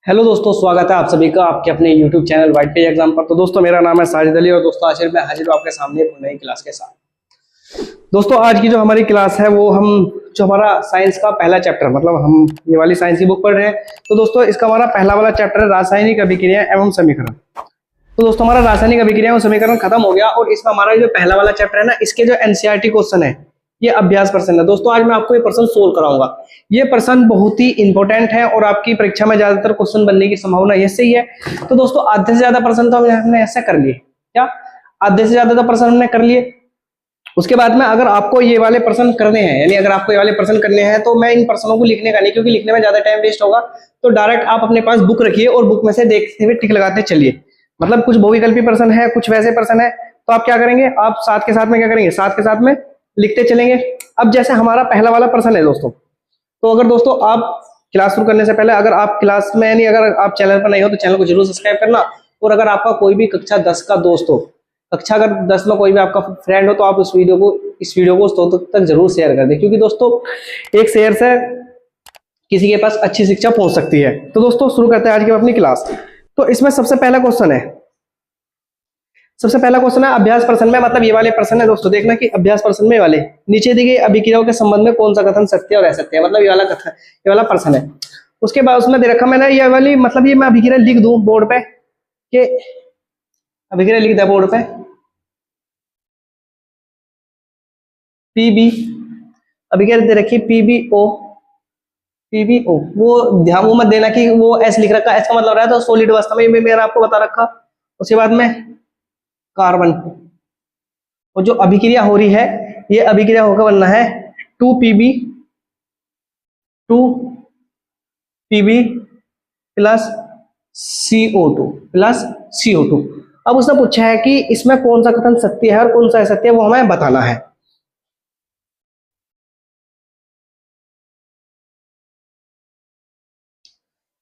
Hello दोस्तों, स्वागत है आप सभी का आपके अपने YouTube channel white page exam पर। तो दोस्तों, मेरा नाम है साजिद अली और दोस्तों आज मैं हाजिर हूं आपके सामने एक नई क्लास के साथ। दोस्तों, आज की जो हमारी क्लास है वो जो हमारा साइंस का पहला चैप्टर, मतलब हम ये वाली साइंस की बुक पढ़ रहे हैं। तो दोस्तों, इसका हमारा पहला वाला चैप्टर है रासायनिक अभिक्रिया एवं समीकरण। तो दोस्तों, हमारा रासायनिक अभिक्रिया एवं समीकरण खत्म हो गया और इसमें हमारा जो पहला वाला चैप्टर है ना, इसके जो एनसीईआरटी क्वेश्चन है, ये अभ्यास प्रश्न है। दोस्तों, आज मैं आपको ये प्रश्न सोल्व कराऊंगा। ये प्रश्न बहुत ही इंपॉर्टेंट है और आपकी परीक्षा में ज्यादातर क्वेश्चन बनने की संभावना ऐसे ही है। तो दोस्तों, आधे से ज्यादा प्रश्न तो हमने ऐसे कर लिए। क्या आधे से ज्यादा तो प्रश्न हमने कर लिए। उसके बाद में अगर आपको ये वाले प्रश्न करने हैं, यानी अगर आपको ये वाले प्रश्न करने हैं, तो मैं इन प्रश्नों को लिखने का नहीं, क्योंकि लिखने में ज्यादा टाइम वेस्ट होगा। तो डायरेक्ट आप अपने पास बुक रखिए और बुक में से देखते हुए टिक लगाते चलिए। मतलब कुछ बहुविकल्पी प्रश्न है, कुछ वैसे प्रश्न है, तो आप क्या करेंगे, आप साथ के साथ में क्या करेंगे, साथ के साथ में लिखते चलेंगे। अब जैसे हमारा पहला वाला प्रश्न है दोस्तों, तो अगर दोस्तों आप क्लास शुरू करने से पहले अगर आप क्लास में यानी अगर आप चैनल पर नहीं हो तो चैनल को जरूर सब्सक्राइब करना। और अगर आपका कोई भी कक्षा 10 का दोस्त हो, कक्षा अगर 10 में कोई भी आपका फ्रेंड हो, तो आप इस वीडियो को दोस्तों तक जरूर शेयर कर दें, क्योंकि दोस्तों एक शेयर से किसी के पास अच्छी शिक्षा पहुंच सकती है। तो दोस्तों, शुरू करते हैं आज की अपनी क्लास। तो इसमें सबसे पहला क्वेश्चन है अभ्यास प्रश्न में, मतलब ये वाले प्रश्न है दोस्तों। देखना कि अभ्यास प्रश्न में वाले नीचे दी गई अभिक्रियाओं के संबंध में कौन सा कथन सत्य और असत्य है, मतलब ये वाला कथन, ये वाला प्रश्न है। उसके बाद उसमें दे रखा मैंने ये वाली, मतलब ये मैं अभिक्रिया लिख दूं बोर्ड पे, कि अभिक्रिया लिख दिया बोर्ड पे, पीबी अभिक्रिया दे रखी पीबीओ। वो ध्यान वो मत देना कि वो एस लिख रखा, एस का मतलब रहा है तो सॉलिड अवस्था में, मैंने आपको बता रखा। उसके बाद में कार्बन, और जो अभिक्रिया हो रही है ये अभिक्रिया होकर बनना है 2pb प्लस CO2। अब उसने पूछा है कि इसमें कौन सा कथन सत्य है और कौन सा असत्य है, वो हमें बताना है।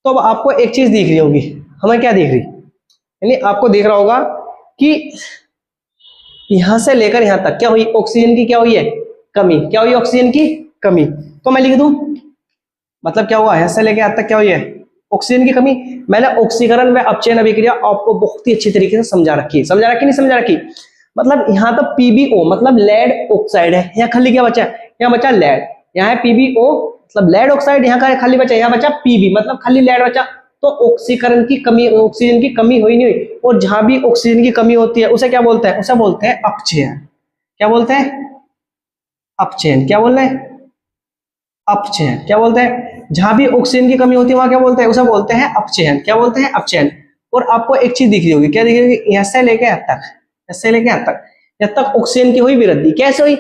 तो अब आपको एक चीज दिख रही होगी, हमें क्या दिख रही, यानी आपको दिख रहा होगा कि यहां से लेकर यहां तक क्या हुई, ऑक्सीजन की क्या हुई है, कमी। क्या हुई, ऑक्सीजन की कमी। तो मैं लिख दूं, मतलब क्या हुआ, यहां से लेकर यहां तक क्या हुई है, ऑक्सीजन की कमी। मैंने ऑक्सीकरण व अपचयन अभिक्रिया आपको बहुत ही अच्छी तरीके से समझा रखी नहीं समझा रखी। मतलब यहाँ तो पीबीओ मतलब लेड ऑक्साइड है, यहाँ खाली क्या बचा है, यहाँ बचा लेड। यहाँ है पीबीओ मतलब लेड ऑक्साइड, यहाँ का खाली बचा, यहाँ बचा पीबी मतलब खाली लेड बचा। तो ऑक्सीकरण की कमी, ऑक्सीजन की कमी हुई नहीं हुई। और जहां भी ऑक्सीजन की कमी होती है उसे क्या बोलते हैं, उसे बोलते हैं अपचयन। क्या बोलते हैं, अपचयन। क्या बोल रहे हैं, अपचयन। क्या बोलते हैं, जहां भी ऑक्सीजन की कमी होती है वहां क्या बोलते हैं, उसे बोलते हैं अपचयन। क्या बोलते हैं, अपचयन। और आपको एक चीज दिख रही होगी, क्या दिख रही होगी, यहाँ से लेके यहाँ तक, ऐसे लेके यहाँ तक, जब तक ऑक्सीजन की हुई वृद्धि। कैसे हुई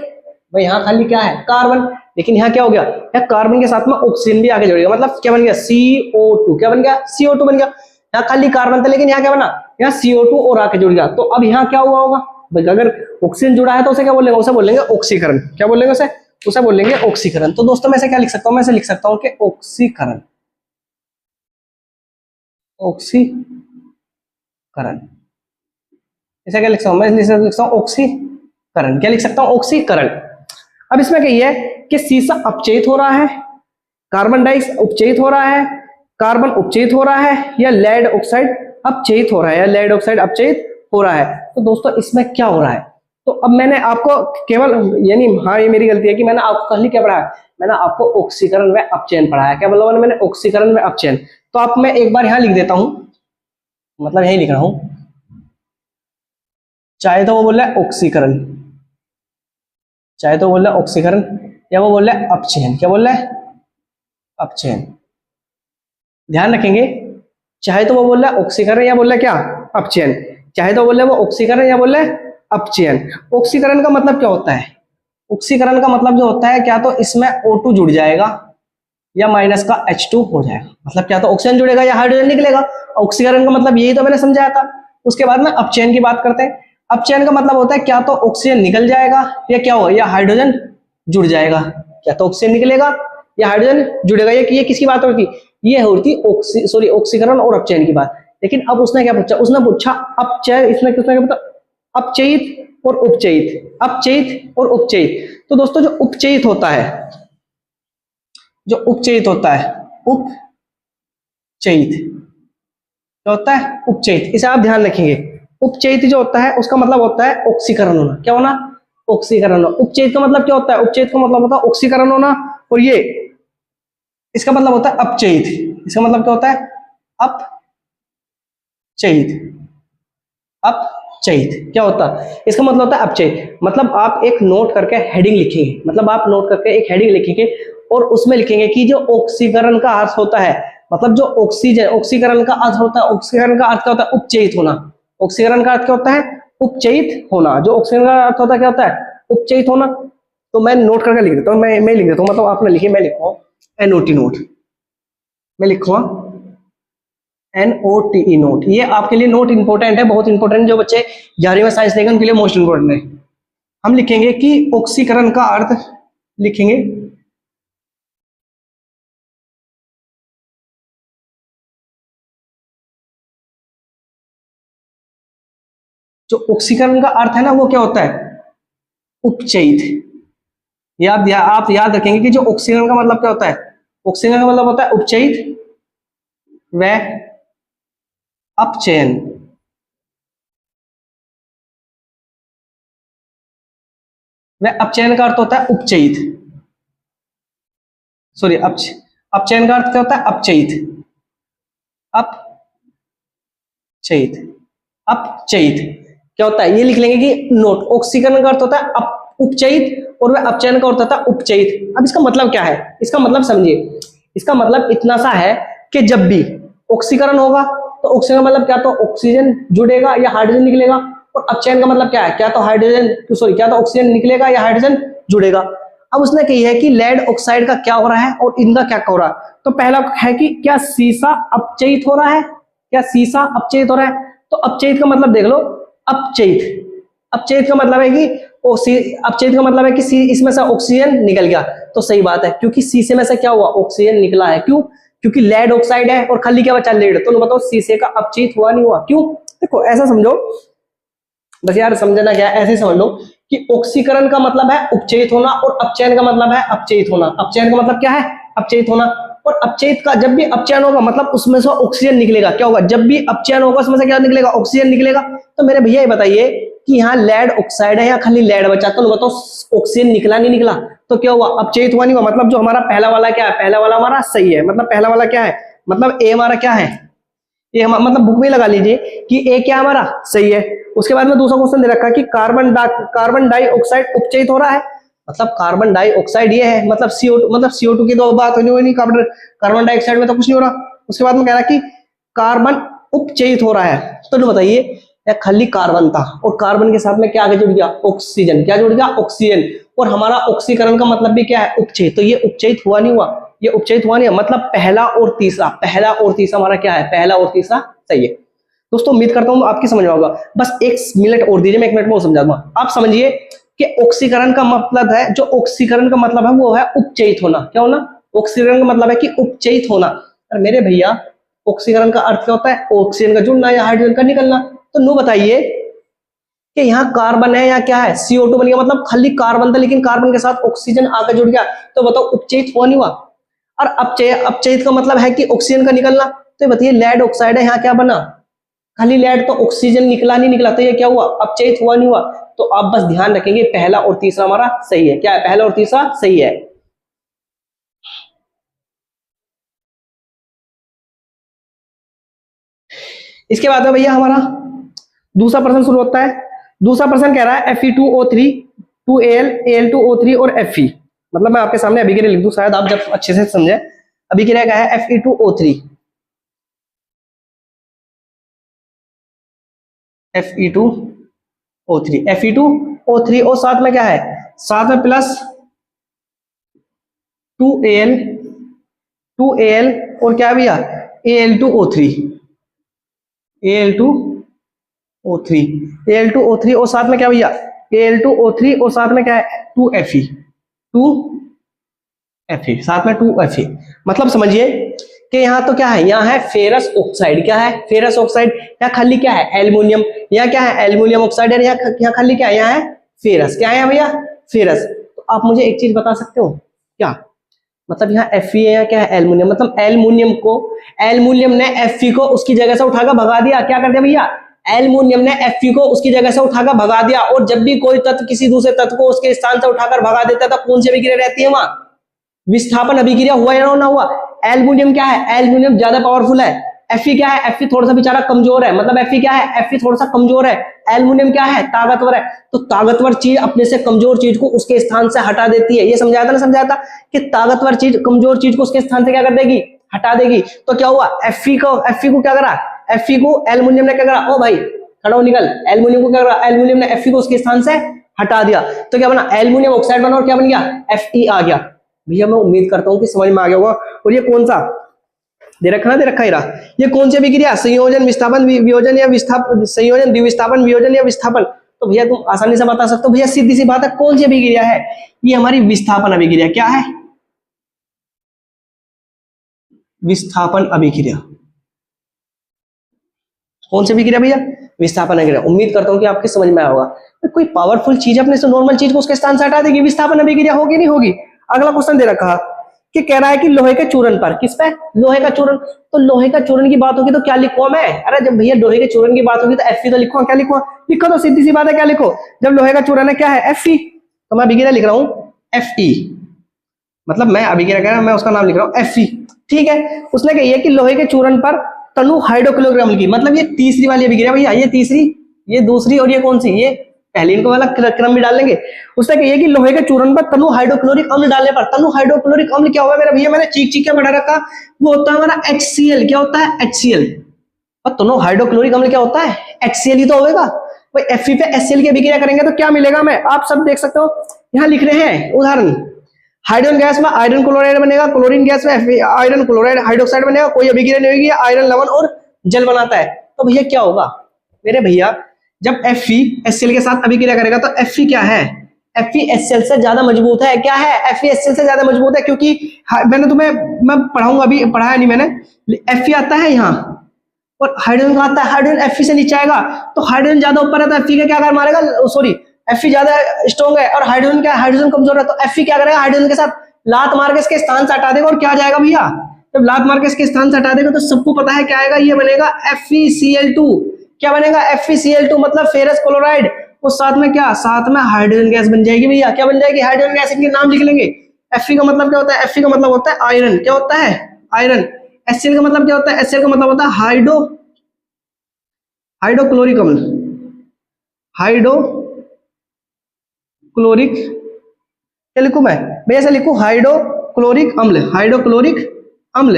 भाई, यहाँ खाली क्या है, कार्बन, लेकिन यहाँ क्या हो गया, यहाँ कार्बन के साथ में ऑक्सीजन भी आगे जुड़ गया, मतलब क्या बन गया, CO2। क्या बन गया, CO2 बन गया। यहाँ खाली कार्बन था लेकिन यहाँ क्या बना, यहाँ CO2 और आके जुड़ गया। तो अब यहाँ क्या हुआ होगा भाई, अगर ऑक्सीजन जुड़ा है तो उसे क्या बोलेंगे, उसे बोलेंगे ऑक्सीकरण। क्या बोलेंगे उसे बोलेंगे ऑक्सीकरण। तो दोस्तों, मैं इसे क्या लिख सकता हूं, मैं इसे लिख सकता हूं कि ऑक्सीकरण, इसे क्या लिख सकता हूं, मैं लिख सकता हूं ऑक्सीकरण। क्या लिख सकता हूं, ऑक्सीकरण। अब इसमें कही है कि सीसा अपचयित हो रहा है, कार्बन डाइऑक्साइड उपचयित हो रहा है, कार्बन उपचयित हो रहा है, या लेड ऑक्साइड अपचयित हो रहा है, या लेड ऑक्साइड अपचयित हो रहा है। तो दोस्तों, इसमें क्या हो रहा है, तो अब मैंने आपको केवल, यानी हाँ ये मेरी गलती है कि मैंने आपको कल ही क्या पढ़ाया, मैंने आपको ऑक्सीकरण व अपचयन पढ़ाया। क्या बोला मैंने ऑक्सीकरण व अपचयन। तो आप मैं एक बार यहां लिख देता हूं, मतलब यही लिख रहा हूं, चाहे तो वो बोल रहा है ऑक्सीकरण, चाहे तो बोल रहा है ऑक्सीकरण, या वो बोल रहा है अपचयन। क्या बोल रहा है, अपचयन। ध्यान रखेंगे, चाहे तो वो बोल रहा है ऑक्सीकरण या बोल रहा है क्या, अपचयन। चाहे तो बोल रहा है वो ऑक्सीकरण या बोल रहा है अपचयन। ऑक्सीकरण का मतलब क्या होता है, ऑक्सीकरण का मतलब जो होता है, क्या तो इसमें O2 जुड़ जाएगा या माइनस का H2 हो जाएगा। मतलब क्या तो ऑक्सीजन जुड़ेगा या हाइड्रोजन निकलेगा। ऑक्सीकरण का मतलब यही तो मैंने समझाया था। उसके बाद में अपचयन की बात करते हैं। अपचयन का मतलब होता है क्या तो ऑक्सीजन निकल जाएगा या क्या हो, या हाइड्रोजन जुड़ जाएगा। क्या तो ऑक्सीजन निकलेगा या हाइड्रोजन जुड़ेगा। ये किसकी बात होती, ये होती ऑक्सीकरण और अपचयन की बात। लेकिन अब उसने क्या पूछा, उसने पूछा अपचय, इसमें किसने क्या पूछा, अपचयित और उपचयित, अपचयित और उपचयित। तो दोस्तों, जो उपचयित होता है, उपचयित, क्या होता है? उपचयित। इसे आप ध्यान रखेंगे। उपचयित जो होता है उसका मतलब होता है ऑक्सीकरण होना। क्या होना? ऑक्सीकरण होना। उपचयित का मतलब क्या होता है? उपचयित का मतलब होता है ऑक्सीकरण होना। और ये इसका मतलब होता है अपचयित। इसका मतलब क्या होता है? अपचयित। अपचयित क्या होता है? इसका मतलब होता है अपचयित। मतलब आप एक नोट करके हेडिंग लिखेंगे, मतलब आप नोट करके एक हेडिंग लिखेंगे और उसमें लिखेंगे कि जो ऑक्सीकरण का अर्थ होता है, मतलब जो ऑक्सीजन, ऑक्सीकरण का अर्थ होता है, ऑक्सीकरण का अर्थ क्या होता है? उपचयित होना। ऑक्सीकरण का अर्थ क्या होता है? उपचयित होना। जो ऑक्सीजन का अर्थ होता है क्या होता है? उपचयित होना। तो मैं नोट करके लिख देता हूँ, मैं लिख देता हूँ, मतलब आपने लिखी, मैं लिखूंगा एनओटी नोट, मैं लिखूंगा NOTE नोट। ये आपके लिए नोट इंपॉर्टेंट है, बहुत इंपॉर्टेंट। जो बच्चे 11वीं में साइंस लेंगे उनके लिए मोस्ट इंपॉर्टेंट है। हम लिखेंगे कि ऑक्सीकरण का अर्थ लिखेंगे जो ऑक्सीकरण का अर्थ है ना वो क्या होता है? उपचयित। आप याद रखेंगे कि जो ऑक्सीकरण का मतलब क्या होता है? ऑक्सीकरण का मतलब होता है उपचयित व अपचयन। व अपचयन का अर्थ होता है उपचयित। सॉरी, अपचयन का अर्थ क्या होता है? अपचयित। अपचयित। अपचयित क्या होता है? ये लिख लेंगे कि नोट, ऑक्सीकरण का अर्थ होता है उपचयित और वह अपचयन का अर्थ होता है उपचयित। अब इसका मतलब क्या है? इसका मतलब समझिए। इसका मतलब इतना सा है कि जब भी ऑक्सीकरण होगा तो ऑक्सीजन मतलब क्या, तो ऑक्सीजन जुड़ेगा या हाइड्रोजन निकलेगा। और अपचयन का मतलब क्या है? क्या तो हाइड्रोजन, सॉरी, क्या तो ऑक्सीजन निकलेगा या हाइड्रोजन जुड़ेगा। अब उसने कही है कि लेड ऑक्साइड का क्या हो रहा है और इनका क्या हो रहा है। तो पहला है कि क्या सीसा अपचयित हो रहा है? क्या सीसा अपचयित हो रहा है? तो अपचयित का मतलब देख लो, अपचयित। अपचयित का मतलब है कि अपचयित का मतलब है कि इसमें से ऑक्सीजन निकल गया। तो सही बात है, क्योंकि शीशे में से क्या हुआ? ऑक्सीजन निकला है। क्यों? क्योंकि लेड ऑक्साइड है और खाली क्या बचा? लेड। तो बताओ शीशे का अपचयित हुआ नहीं हुआ? क्यों? देखो ऐसा समझो, बस यार समझना क्या है, ऐसे समझ लो कि ऑक्सीकरण का मतलब है उपचयित होना और अपचयन का मतलब है अपचयित होना। अपचयन का मतलब क्या है? अपचयित होना। और अपचयित का जब भी अपचयन होगा मतलब उसमें से ऑक्सीजन निकलेगा। क्या होगा? जब भी अपचयन होगा उसमें से क्या निकलेगा? ऑक्सीजन निकलेगा। तो मेरे भैया ये बताइए कि यहाँ लेड ऑक्साइड है या खाली लेड बचा, तो बताओ ऑक्सीजन निकला नहीं निकला? तो क्या हुआ? अपचयित हुआ नहीं हुआ। मतलब जो हमारा पहला वाला क्या है? पहला वाला हमारा सही है। मतलब पहला वाला क्या है? मतलब ए हमारा क्या है? ये हम मतलब बुक में लगा लीजिए कि ए क्या हमारा सही है। उसके बाद में दूसरा क्वेश्चन दे रखा कि कार्बन डाइऑक्साइड उपचयित हो रहा है। मतलब कार्बन डाइऑक्साइड ये है, मतलब CO2, मतलब CO2 की तो बात होनी नहीं, कार्बन डाइऑक्साइड में तो कुछ नहीं हो रहा। उसके बाद में कह रहा कि कार्बन उपचयित हो रहा है। तो बताइए, या खाली कार्बन था और कार्बन के साथ में क्या आगे जुड़ गया? ऑक्सीजन। क्या जुड़ गया? ऑक्सीजन। और हमारा ऑक्सीकरण का मतलब भी क्या है? उपचयित। तो ये उपचयित हुआ नहीं हुआ? ये उपचयित हुआ नहीं है। मतलब पहला और तीसरा, पहला और तीसरा हमारा क्या है? पहला और तीसरा सही है। दोस्तों उम्मीद करता हूं आपकी समझ में होगा। बस 1 मिनट और दीजिए, मैं 1 मिनट में और समझा दूंगा। आप समझिए कि ऑक्सीकरण का मतलब है, जो ऑक्सीकरण का मतलब है वो है उपचयित होना। क्या होना? ऑक्सीकरण का मतलब है कि उपचयित होना। और मेरे भैया ऑक्सीकरण का अर्थ क्या होता है? ऑक्सीजन का जुड़ना या हाइड्रोजन का निकलना। तो नो बताइए कि यहाँ कार्बन है या क्या है? CO2 बन गया, मतलब खाली कार्बन था लेकिन कार्बन के साथ ऑक्सीजन आकर जुड़ गया। तो बताओ उपचयित हुआ नहीं हुआ? और अपचयित का मतलब है कि ऑक्सीजन का निकलना। तो बताइए लेड ऑक्साइड है, यहाँ क्या बना? खाली लेड, तो ऑक्सीजन निकला नहीं निकला, तो ये क्या हुआ? अपचयित हुआ नहीं हुआ? तो आप बस ध्यान रखेंगे पहला और तीसरा हमारा सही है। क्या है? पहला और तीसरा सही है। इसके बाद में भैया हमारा दूसरा प्रश्न शुरू होता है। दूसरा प्रश्न कह रहा है Fe2O3 2Al Al2O3 और Fe। मतलब मैं आपके सामने अभी के लिए लिख दूं, शायद आप जब अच्छे से समझे। अभी के लिए क्या है? Fe2O3 Fe2O3 Fe2O3 और साथ में क्या है? साथ में प्लस 2Al 2Al और क्या भैया? Al2O3 Al2O3 Al2O3 और साथ में क्या भैया? Al2O3 और साथ में क्या है? 2Fe 2Fe साथ में 2Fe। मतलब समझिए कि यहाँ तो क्या है? यहाँ है फेरस ऑक्साइड। क्या है? Ferrous oxide. यहाँ खाली क्या है? एल्युमिनियम। यहाँ क्या है? एल्युमिनियम ऑक्साइड है। यहाँ खाली क्या है? यहाँ है फेरस। क्या है भैया? फेरस। तो आप मुझे एक चीज बता सकते हो क्या? मतलब यहाँ Fe है या क्या है, एल्युमिनियम। मतलब एल्युमिनियम ने Fe को उसकी जगह से उठाकर भगा दिया। क्या कर दिया भैया, एल्युमिनियम ने Fe को उसकी जगह से उठाकर भगा दिया। और जब भी कोई तत्व किसी दूसरे तत्व को उसके स्थान से उठाकर भगा देता है तो कौन सी अभिक्रिया रहती है वहां, विस्थापन अभिक्रिया। हुआ या ना हुआ। एल्युमिनियम क्या है, एल्युमिनियम ज्यादा पावरफुल है। Fe क्या है, Fe थोड़ा सा बेचारा कमजोर है। मतलब Fe क्या है, Fe थोड़ा सा कमजोर है। एल्युमिनियम क्या है, ताकतवर है। तो ताकतवर चीज अपने से कमजोर चीज को उसके स्थान से हटा देती है। ये समझाया था ना, समझाया था कि ताकतवर चीज कमजोर चीज को उसके स्थान से क्या कर देगी, हटा देगी। तो क्या हुआ, Fe को क्या करा, Fe को एल्युमिनियम ने क्या करा, ओ भाई खड़ा हो निकल, एल्युमिनियम को क्या करा, एल्युमिनियम ने Fe को उसके स्थान से हटा दिया। तो क्या बना, एल्युमिनियम ऑक्साइड बना और क्या बन गया, Fe आ गया। भैया मैं उम्मीद करता हूं कि समझ में आ गया होगा। और ये कौन सा दे रखा ही रहा, ये कौन सी अभिक्रिया, संयोजन विस्थापन वियोजन या विस्थापन, संयोजन द्विविस्थापन वियोजन या विस्थापन। तो भैया तुम आसानी से बता सकते हो, भैया सीधी सी बात है, कौन सी अभिक्रिया है, ये हमारी विस्थापन अभिक्रिया। क्या है, विस्थापन अभिक्रिया। कौन सी अभिक्रिया भैया, विस्थापन अभिक्रिया। उम्मीद करता हूं कि आपके समझ में आया होगा। कोई पावरफुल चीज अपने से नॉर्मल चीज को उसके स्थान से हटा देगी, विस्थापन अभिक्रिया होगी नहीं होगी। अगला क्वेश्चन दे रखा कि कह रहा है कि लोहे के चूर्ण पर, किस पे, लोहे का चूर्ण। तो लोहे का चूर्ण की बात होगी तो क्या लिखूं मैं, अरे जब भैया लोहे के चूर्ण की बात होगी तो Fe तो लिखो, क्या लिखो, लिखो तो सीधी सी बात है, क्या लिखो, जब लोहे का चूर्ण है क्या है, Fe। तो मैं अभिक्रिया लिख रहा हूं Fe, मतलब मैं अभिक्रिया कह रहा हूं, मैं उसका नाम लिख रहा हूं Fe। ठीक है, उसने कही है कि लोहे के चूर्ण पर तनु हाइड्रोक्लोरिक अम्ल की, मतलब ये तीसरी वाली अभिक्रिया भैया, ये तीसरी, ये दूसरी और ये कौन सी, ये पहले इनको वाला क्रम भी डाल लेंगे। उसने कही है कि लोहे के चूर्ण पर तनु हाइड्रोक्लोरिक अम्ल डालने पर, तनु हाइड्रोक्लोरिक अम्ल क्या हुआ मेरा भैया, मैंने चीख के बढ़ा रखा, वो होता है हमारा HCl। क्या होता है, HCl। और तनु हाइड्रोक्लोरिक अम्ल क्या होता है, HCl ही तो होगा। भाई Fe पे HCl की अभिक्रिया करेंगे तो क्या मिलेगा हमें, आप सब देख सकते हो, यहाँ लिख रहे हैं उदाहरण, हाइड्रोजन गैस में आयरन क्लोराइड बनेगा, क्लोरीन गैस में आयरन क्लोराइड हाइड्रोक्साइड बनेगा, कोई अभिक्रिया नहीं होगी, आयरन लवण और जल बनाता है। तो भैया क्या होगा मेरे भैया, जब Fe HCl के साथ अभिक्रिया करेगा तो Fe क्या है, Fe HCl से ज्यादा मजबूत है। क्या है, Fe HCl से ज्यादा मजबूत है, क्योंकि मैंने तुम्हें, मैं पढ़ाऊंगा, अभी पढ़ाया नहीं मैंने, Fe आता है यहाँ और हाइड्रोजन का आता है, हाइड्रोजन Fe से नीचे आएगा तो हाइड्रोजन ज्यादा ऊपर रहता है, Fe का क्या कर मारेगा, सॉरी Fe ज्यादा स्ट्रॉन्ग है और हाइड्रोजन क्या, हाइड्रोजन कमजोर है, तो Fe क्या करेगा, हाइड्रोजन के साथ लात मार के इसके स्थान से हटा देगा और क्या जाएगा भैया, जब लात मार के इसके स्थान से हटा देगा तो सबको पता है क्या आएगा, ये बनेगा FeCl2। क्या बनेगा, FeCl2 मतलब फेरस क्लोराइड। और साथ में क्या, साथ में हाइड्रोजन गैस बन जाएगी भैया। क्या बन जाएगी, हाइड्रोजन गैस। इनके नाम लिख लेंगे। Fe का मतलब क्या होता है, Fe का मतलब होता है आयरन। क्या होता है, आयरन। HCl का मतलब क्या होता है, HCl का मतलब होता है हाइड्रोक्लोरिक अम्ल, हाइड्रोक्लोरिक, क्या लिखूं मैं भैया, ऐसा लिखूं हाइड्रोक्लोरिक अम्ल, हाइड्रोक्लोरिक अम्ल।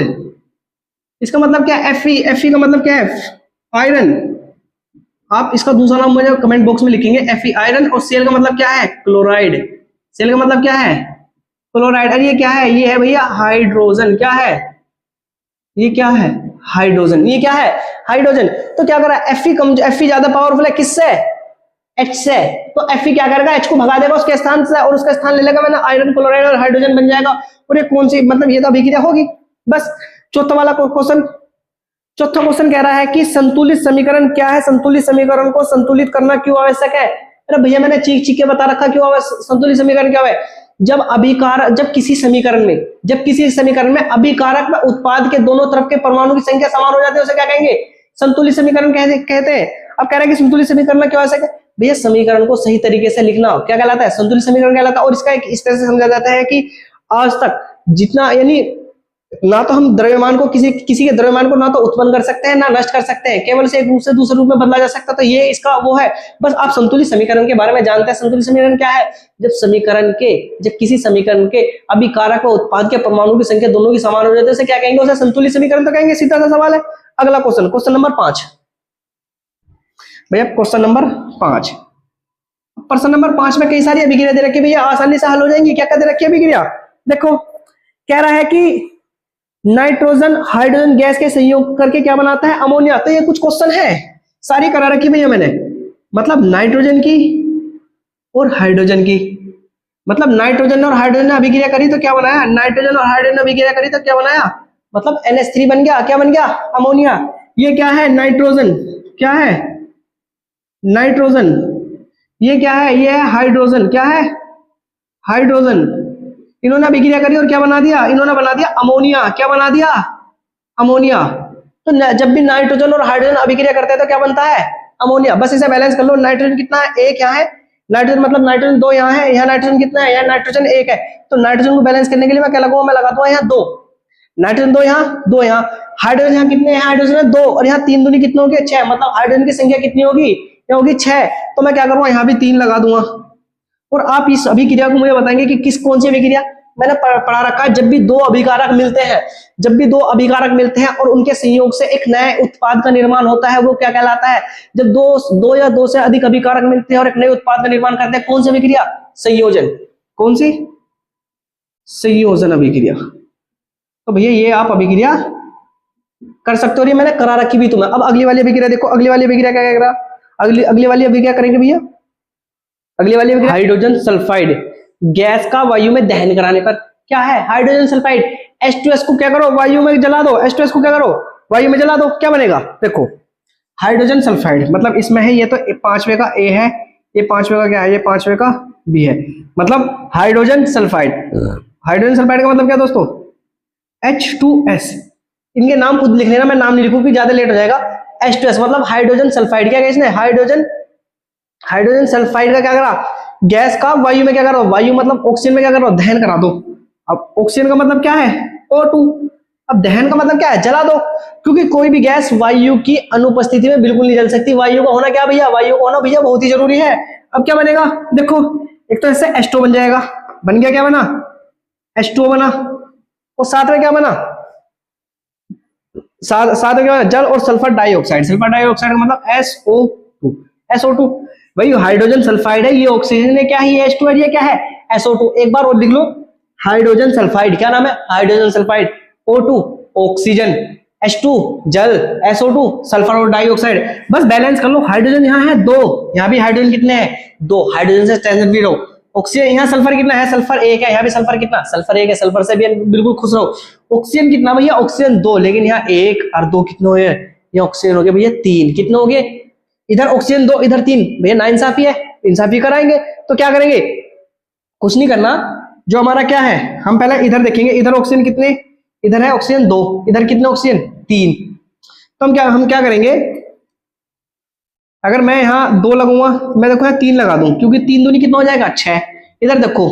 इसका मतलब क्या है, Fe का मतलब क्या है, आयरन। आप इसका दूसरा नाम मुझे कमेंट बॉक्स में लिखेंगे, Fe आयरन। और Cl का मतलब क्या है, क्लोराइड। Cl का मतलब क्या है, क्लोराइड। और ये क्या है, ये है भैया हाइड्रोजन। क्या है, ये क्या है, हाइड्रोजन। ये क्या है, हाइड्रोजन। तो क्या करा, Fe ज्यादा पावरफुल है किससे, H से। तो Fe क्या करेगा, H को भगा देगा उसके स्थान से और उसका स्थान ले लेगा मैंने आयरन, क्लोराइड और हाइड्रोजन बन जाएगा। और ये कौन सी, मतलब ये तो अभिक्रिया होगी। बस चौथा वाला क्वेश्चन, चौथा क्वेश्चन कह रहा है कि संतुलित समीकरण क्या है, संतुलित समीकरण को संतुलित करना क्यों आवश्यक है। अरे भैया मैंने चीख के बता रखा क्यों संतुलित समीकरण क्या है। जब किसी समीकरण में अभिकारक में उत्पाद के दोनों तरफ के परमाणु की संख्या समान हो जाती है, उसे क्या कहेंगे, संतुलित समीकरण कहते हैं। अब कह रहे हैं कि संतुलित समीकरण क्यों आवश्यक है, भैया समीकरण को सही तरीके से लिखना क्या कहलाता है, संतुलित समीकरण कहलाता है। और इसका एक इस तरह से समझा जाता है कि आज तक जितना, यानी ना तो हम द्रव्यमान को किसी के द्रव्यमान को ना तो उत्पन्न कर सकते हैं ना नष्ट कर सकते हैं, केवल से एक रूप से दूसरे रूप में बदला जा सकता है। तो ये इसका वो है। बस आप संतुलित समीकरण के बारे में जानते हैं। संतुलित समीकरण क्या है, जब किसी समीकरण के अभिकारक व उत्पाद के परमाणु की संख्या दोनों की समान हो जाती है, उसे क्या कहेंगे, उसे संतुलित समीकरण तो कहेंगे। सीधा सा सवाल है। अगला क्वेश्चन, क्वेश्चन नंबर 5 भैया, क्वेश्चन नंबर 5। प्रश्न नंबर 5 में कई सारी अभिक्रिया दे रखी है भैया, आसानी से हल हो जाएंगी। क्या क्या दे रखी है अभिक्रिया, देखो कह रहा है कि नाइट्रोजन हाइड्रोजन गैस के संयोग करके क्या बनाता है, अमोनिया। तो ये कुछ क्वेश्चन है, सारी करा रखी भैया मैंने। मतलब नाइट्रोजन की और हाइड्रोजन की, मतलब नाइट्रोजन और हाइड्रोजन ने अभिक्रिया करी तो क्या बनाया, नाइट्रोजन और हाइड्रोजन ने अभिक्रिया करी तो क्या बनाया, मतलब NH3 बन गया। क्या बन गया, अमोनिया। ये क्या है, नाइट्रोजन। क्या है, नाइट्रोजन। ये क्या है, ये है हाइड्रोजन। क्या है, हाइड्रोजन। इन्होंने अभिक्रिया करी और क्या बना दिया, इन्होंने बना दिया अमोनिया। क्या बना दिया, अमोनिया। तो जब भी नाइट्रोजन और हाइड्रोजन अभिक्रिया करते हैं तो क्या बनता है, अमोनिया। बस इसे बैलेंस कर लो। नाइट्रोजन कितना है, एक यहाँ है, नाइट्रोजन मतलब नाइट्रोजन दो यहाँ है, यहाँ नाइट्रोजन कितना है, यहाँ नाइट्रोजन एक है। तो नाइट्रोजन को बैलेंस करने के लिए मैं क्या लगाऊंगा, मैं लगाता हूँ यहाँ दो, नाइट्रोजन दो यहाँ, दो यहाँ। हाइड्रोजन यहाँ कितने हैं, हाइड्रोजन है दो, और यहाँ तीन दूनी कितने होगी, छह। मतलब हाइड्रोजन की संख्या कितनी होगी, ये होगी छह। तो मैं क्या करूंगा, यहाँ भी तीन लगा दूंगा। और आप इस अभिक्रिया को मुझे बताएंगे कि किस कौन सी अभिक्रिया। मैंने पढ़ा रखा है, जब भी दो अभिकारक मिलते हैं, जब भी दो अभिकारक मिलते हैं और उनके संयोग से एक नए उत्पाद का निर्माण होता है, वो क्या कहलाता है। जब दो या दो से अधिक अभिकारक मिलते हैं और एक नए उत्पाद का निर्माण करते हैं, कौन सी अभिक्रिया, संयोजन। कौन सी, संयोजन अभिक्रिया। तो भैया ये आप अभिक्रिया कर सकते हो, ये मैंने करा रखी भी तुम्हें। अब अगली वाली अभिक्रिया देखो, अगली वाली अभिक्रिया क्या करेगा, अगली वाली अभिक्रिया करेंगे भैया, अगली वाली अभिक्रिया हाइड्रोजन सल्फाइड गैस का वायु में दहन कराने पर। क्या है, हाइड्रोजन सल्फाइड, H2S को क्या करो, वायु में जला दो, H2S को क्या करो, वायु में जला दो। क्या बनेगा, देखो हाइड्रोजन सल्फाइड, मतलब इसमें है ये तो पांचवे का A है, ये पांचवे का क्या है, ये पांचवे का B है, मतलब हाइड्रोजन सल्फाइड। हाइड्रोजन सल्फाइड का मतलब क्या दोस्तों, H2S। इनके नाम खुद लिख लेना, मैं नाम नहीं लिखूंगी ज्यादा लेट हो जाएगा। H2S मतलब हाइड्रोजन सल्फाइड। क्या इसने, हाइड्रोजन सल्फाइड का क्या करा, गैस का वायु में क्या करो, वायु मतलब ऑक्सीजन में क्या करो, दहन करा दो। अब ऑक्सीजन का मतलब क्या है, O2। अब दहन का मतलब क्या है, जला दो, क्योंकि कोई भी गैस वायु की अनुपस्थिति में बिल्कुल नहीं जल सकती। वायु का होना क्या भैया, वायु का होना भैया बहुत ही जरूरी है। अब क्या बनेगा, देखो एक तो इससे H2 बन जाएगा, बन गया, क्या बना, H2O बना, और साथ में क्या बना, साथ में क्या बना, जल और सल्फर डाइऑक्साइड। सल्फर डाइऑक्साइड का मतलब SO2, SO2। भाई हाइड्रोजन सल्फाइड है, ये ऑक्सीजन है, क्या है, ये H2 है, ये क्या है, SO2। एक बार और लिख लो, हाइड्रोजन सल्फाइड, क्या नाम है, hydrogen sulphide. O2 oxygen, H2 जल, SO2 सल्फर और डाइऑक्साइड। बस बैलेंस कर लो, हाइड्रोजन यहाँ है दो, यहाँ भी हाइड्रोजन कितने हैं, दो। हाइड्रोजन से टेंशन फ्री रहो। ऑक्सीजन, यहाँ सल्फर कितना है, सल्फर एक है, यहाँ भी सल्फर कितना, सल्फर एक है, सल्फर से भी बिल्कुल खुश रहो। ऑक्सीजन कितना भैया, ऑक्सीजन दो, लेकिन यहाँ एक और दो कितने हो गए, यहाँ ऑक्सीजन हो गए भैया तीन। कितने हो गए, इधर ऑक्सीजन दो, इधर तीन, भैया नाइंसाफी है, इंसाफी कराएंगे। तो क्या करेंगे, कुछ नहीं करना, जो हमारा क्या है, हम पहले इधर देखेंगे, इधर ऑक्सीजन कितने, इधर है ऑक्सीजन दो, इधर कितने ऑक्सीजन तीन। तो हम क्या करेंगे, अगर मैं यहाँ दो लगूंगा, मैं देखो यहाँ तीन लगा दूं, क्योंकि तीन दूनी कितना हो जाएगा, छह। इधर देखो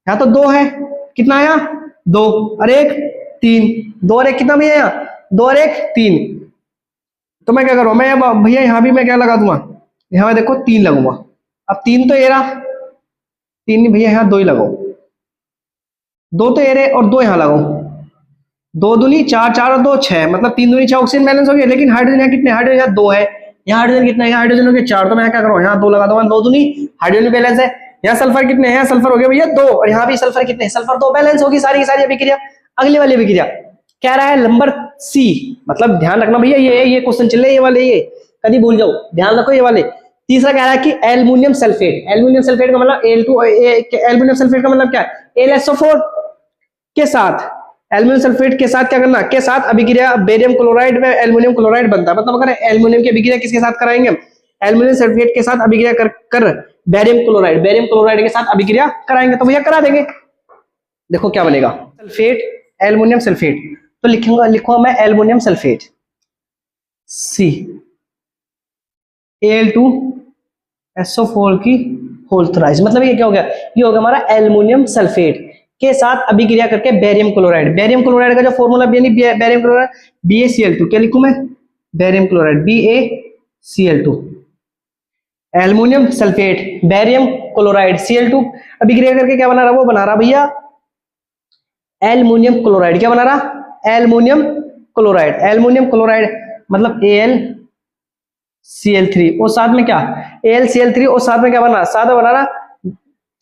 यहाँ तो दो है, कितना आया, दो और एक तीन, दो और एक कितना भैया, यहाँ दो और एक तीन। तो मैं क्या करूँ, मैं भैया यहाँ भी मैं क्या लगा दूंगा, यहाँ देखो तीन लगूंगा। अब तीन तो ये रहा, तीन नहीं भैया, यहाँ दो ही लगाओ, दो तो ये रहे और दो यहाँ लगाओ, दो दूनी चार, चार और दो छह, मतलब तीन दूनी छह, ऑक्सीजन बैलेंस हो गया। लेकिन हाइड्रोजन यहाँ कितने, हाइड्रोजन यहाँ दो है, यहाँ हाइड्रोजन कितना है, यहाँ हाइड्रोजन हो गया चार। तो मैं क्या करूँ, यहाँ दो लगा दूंगा, दो दूनी हाइड्रोजन बैलेंस है। यहाँ सल्फर कितने हैं, यहाँ सल्फर हो गया भैया दो, और यहाँ भी सल्फर कितने हैं, सल्फर दो, बैलेंस होगी सारी की सारी अभिक्रिया। अगली वाली अभिक्रिया क्या रहा है, नंबर सी। मतलब ध्यान रखना भैया, ये क्वेश्चन चल रहे, ये वाले, ये कभी भूल जाओ, ध्यान रखो ये वाले। तीसरा कह रहा है कि एल्युमिनियम सल्फेट। एल्युमिनियम सल्फेट का मतलब Al2, एल्युमिनियम सल्फेट का मतलब क्या है, AlSO4 के साथ, एल्युमिनियम सल्फेट के साथ क्या करना, के साथ अभिक्रिया बेरियम क्लोराइड में एल्युमिनियम क्लोराइड बनता है। मतलब अगर एल्युमिनियम की अभिक्रिया किसके साथ कराएंगे, एल्युमिनियम सल्फेट के साथ अभिक्रिया कर बेरियम क्लोराइड के साथ अभिक्रिया कराएंगे, तो भैया करा देंगे। देखो क्या बनेगा, सल्फेट, एल्युमिनियम सल्फेट, तो लिखूंगा मैं एल्युमिनियम सल्फेट, सी Al2SO4 की होल थ्राइस। मतलब ये क्या हो गया, ये हो गया हमारा एल्युमिनियम सल्फेट के साथ अभिक्रिया करके बेरियम क्लोराइड। बेरियम क्लोराइड का जो फॉर्मूला, बेरियम क्लोराइड BaCl2, क्या लिखूं मैं, barium chloride BaCl2, aluminium sulphate, barium chloride Cl2, अभिक्रिया करके क्या बना रहा, वो बना रहा भैया एल्युमिनियम क्लोराइड। क्या बना रहा, एल्युमिनियम क्लोराइड। एल्युमिनियम क्लोराइड मतलब AlCl3, और साथ में क्या, AlCl3, और साथ में क्या बना, साथ में बना रहा,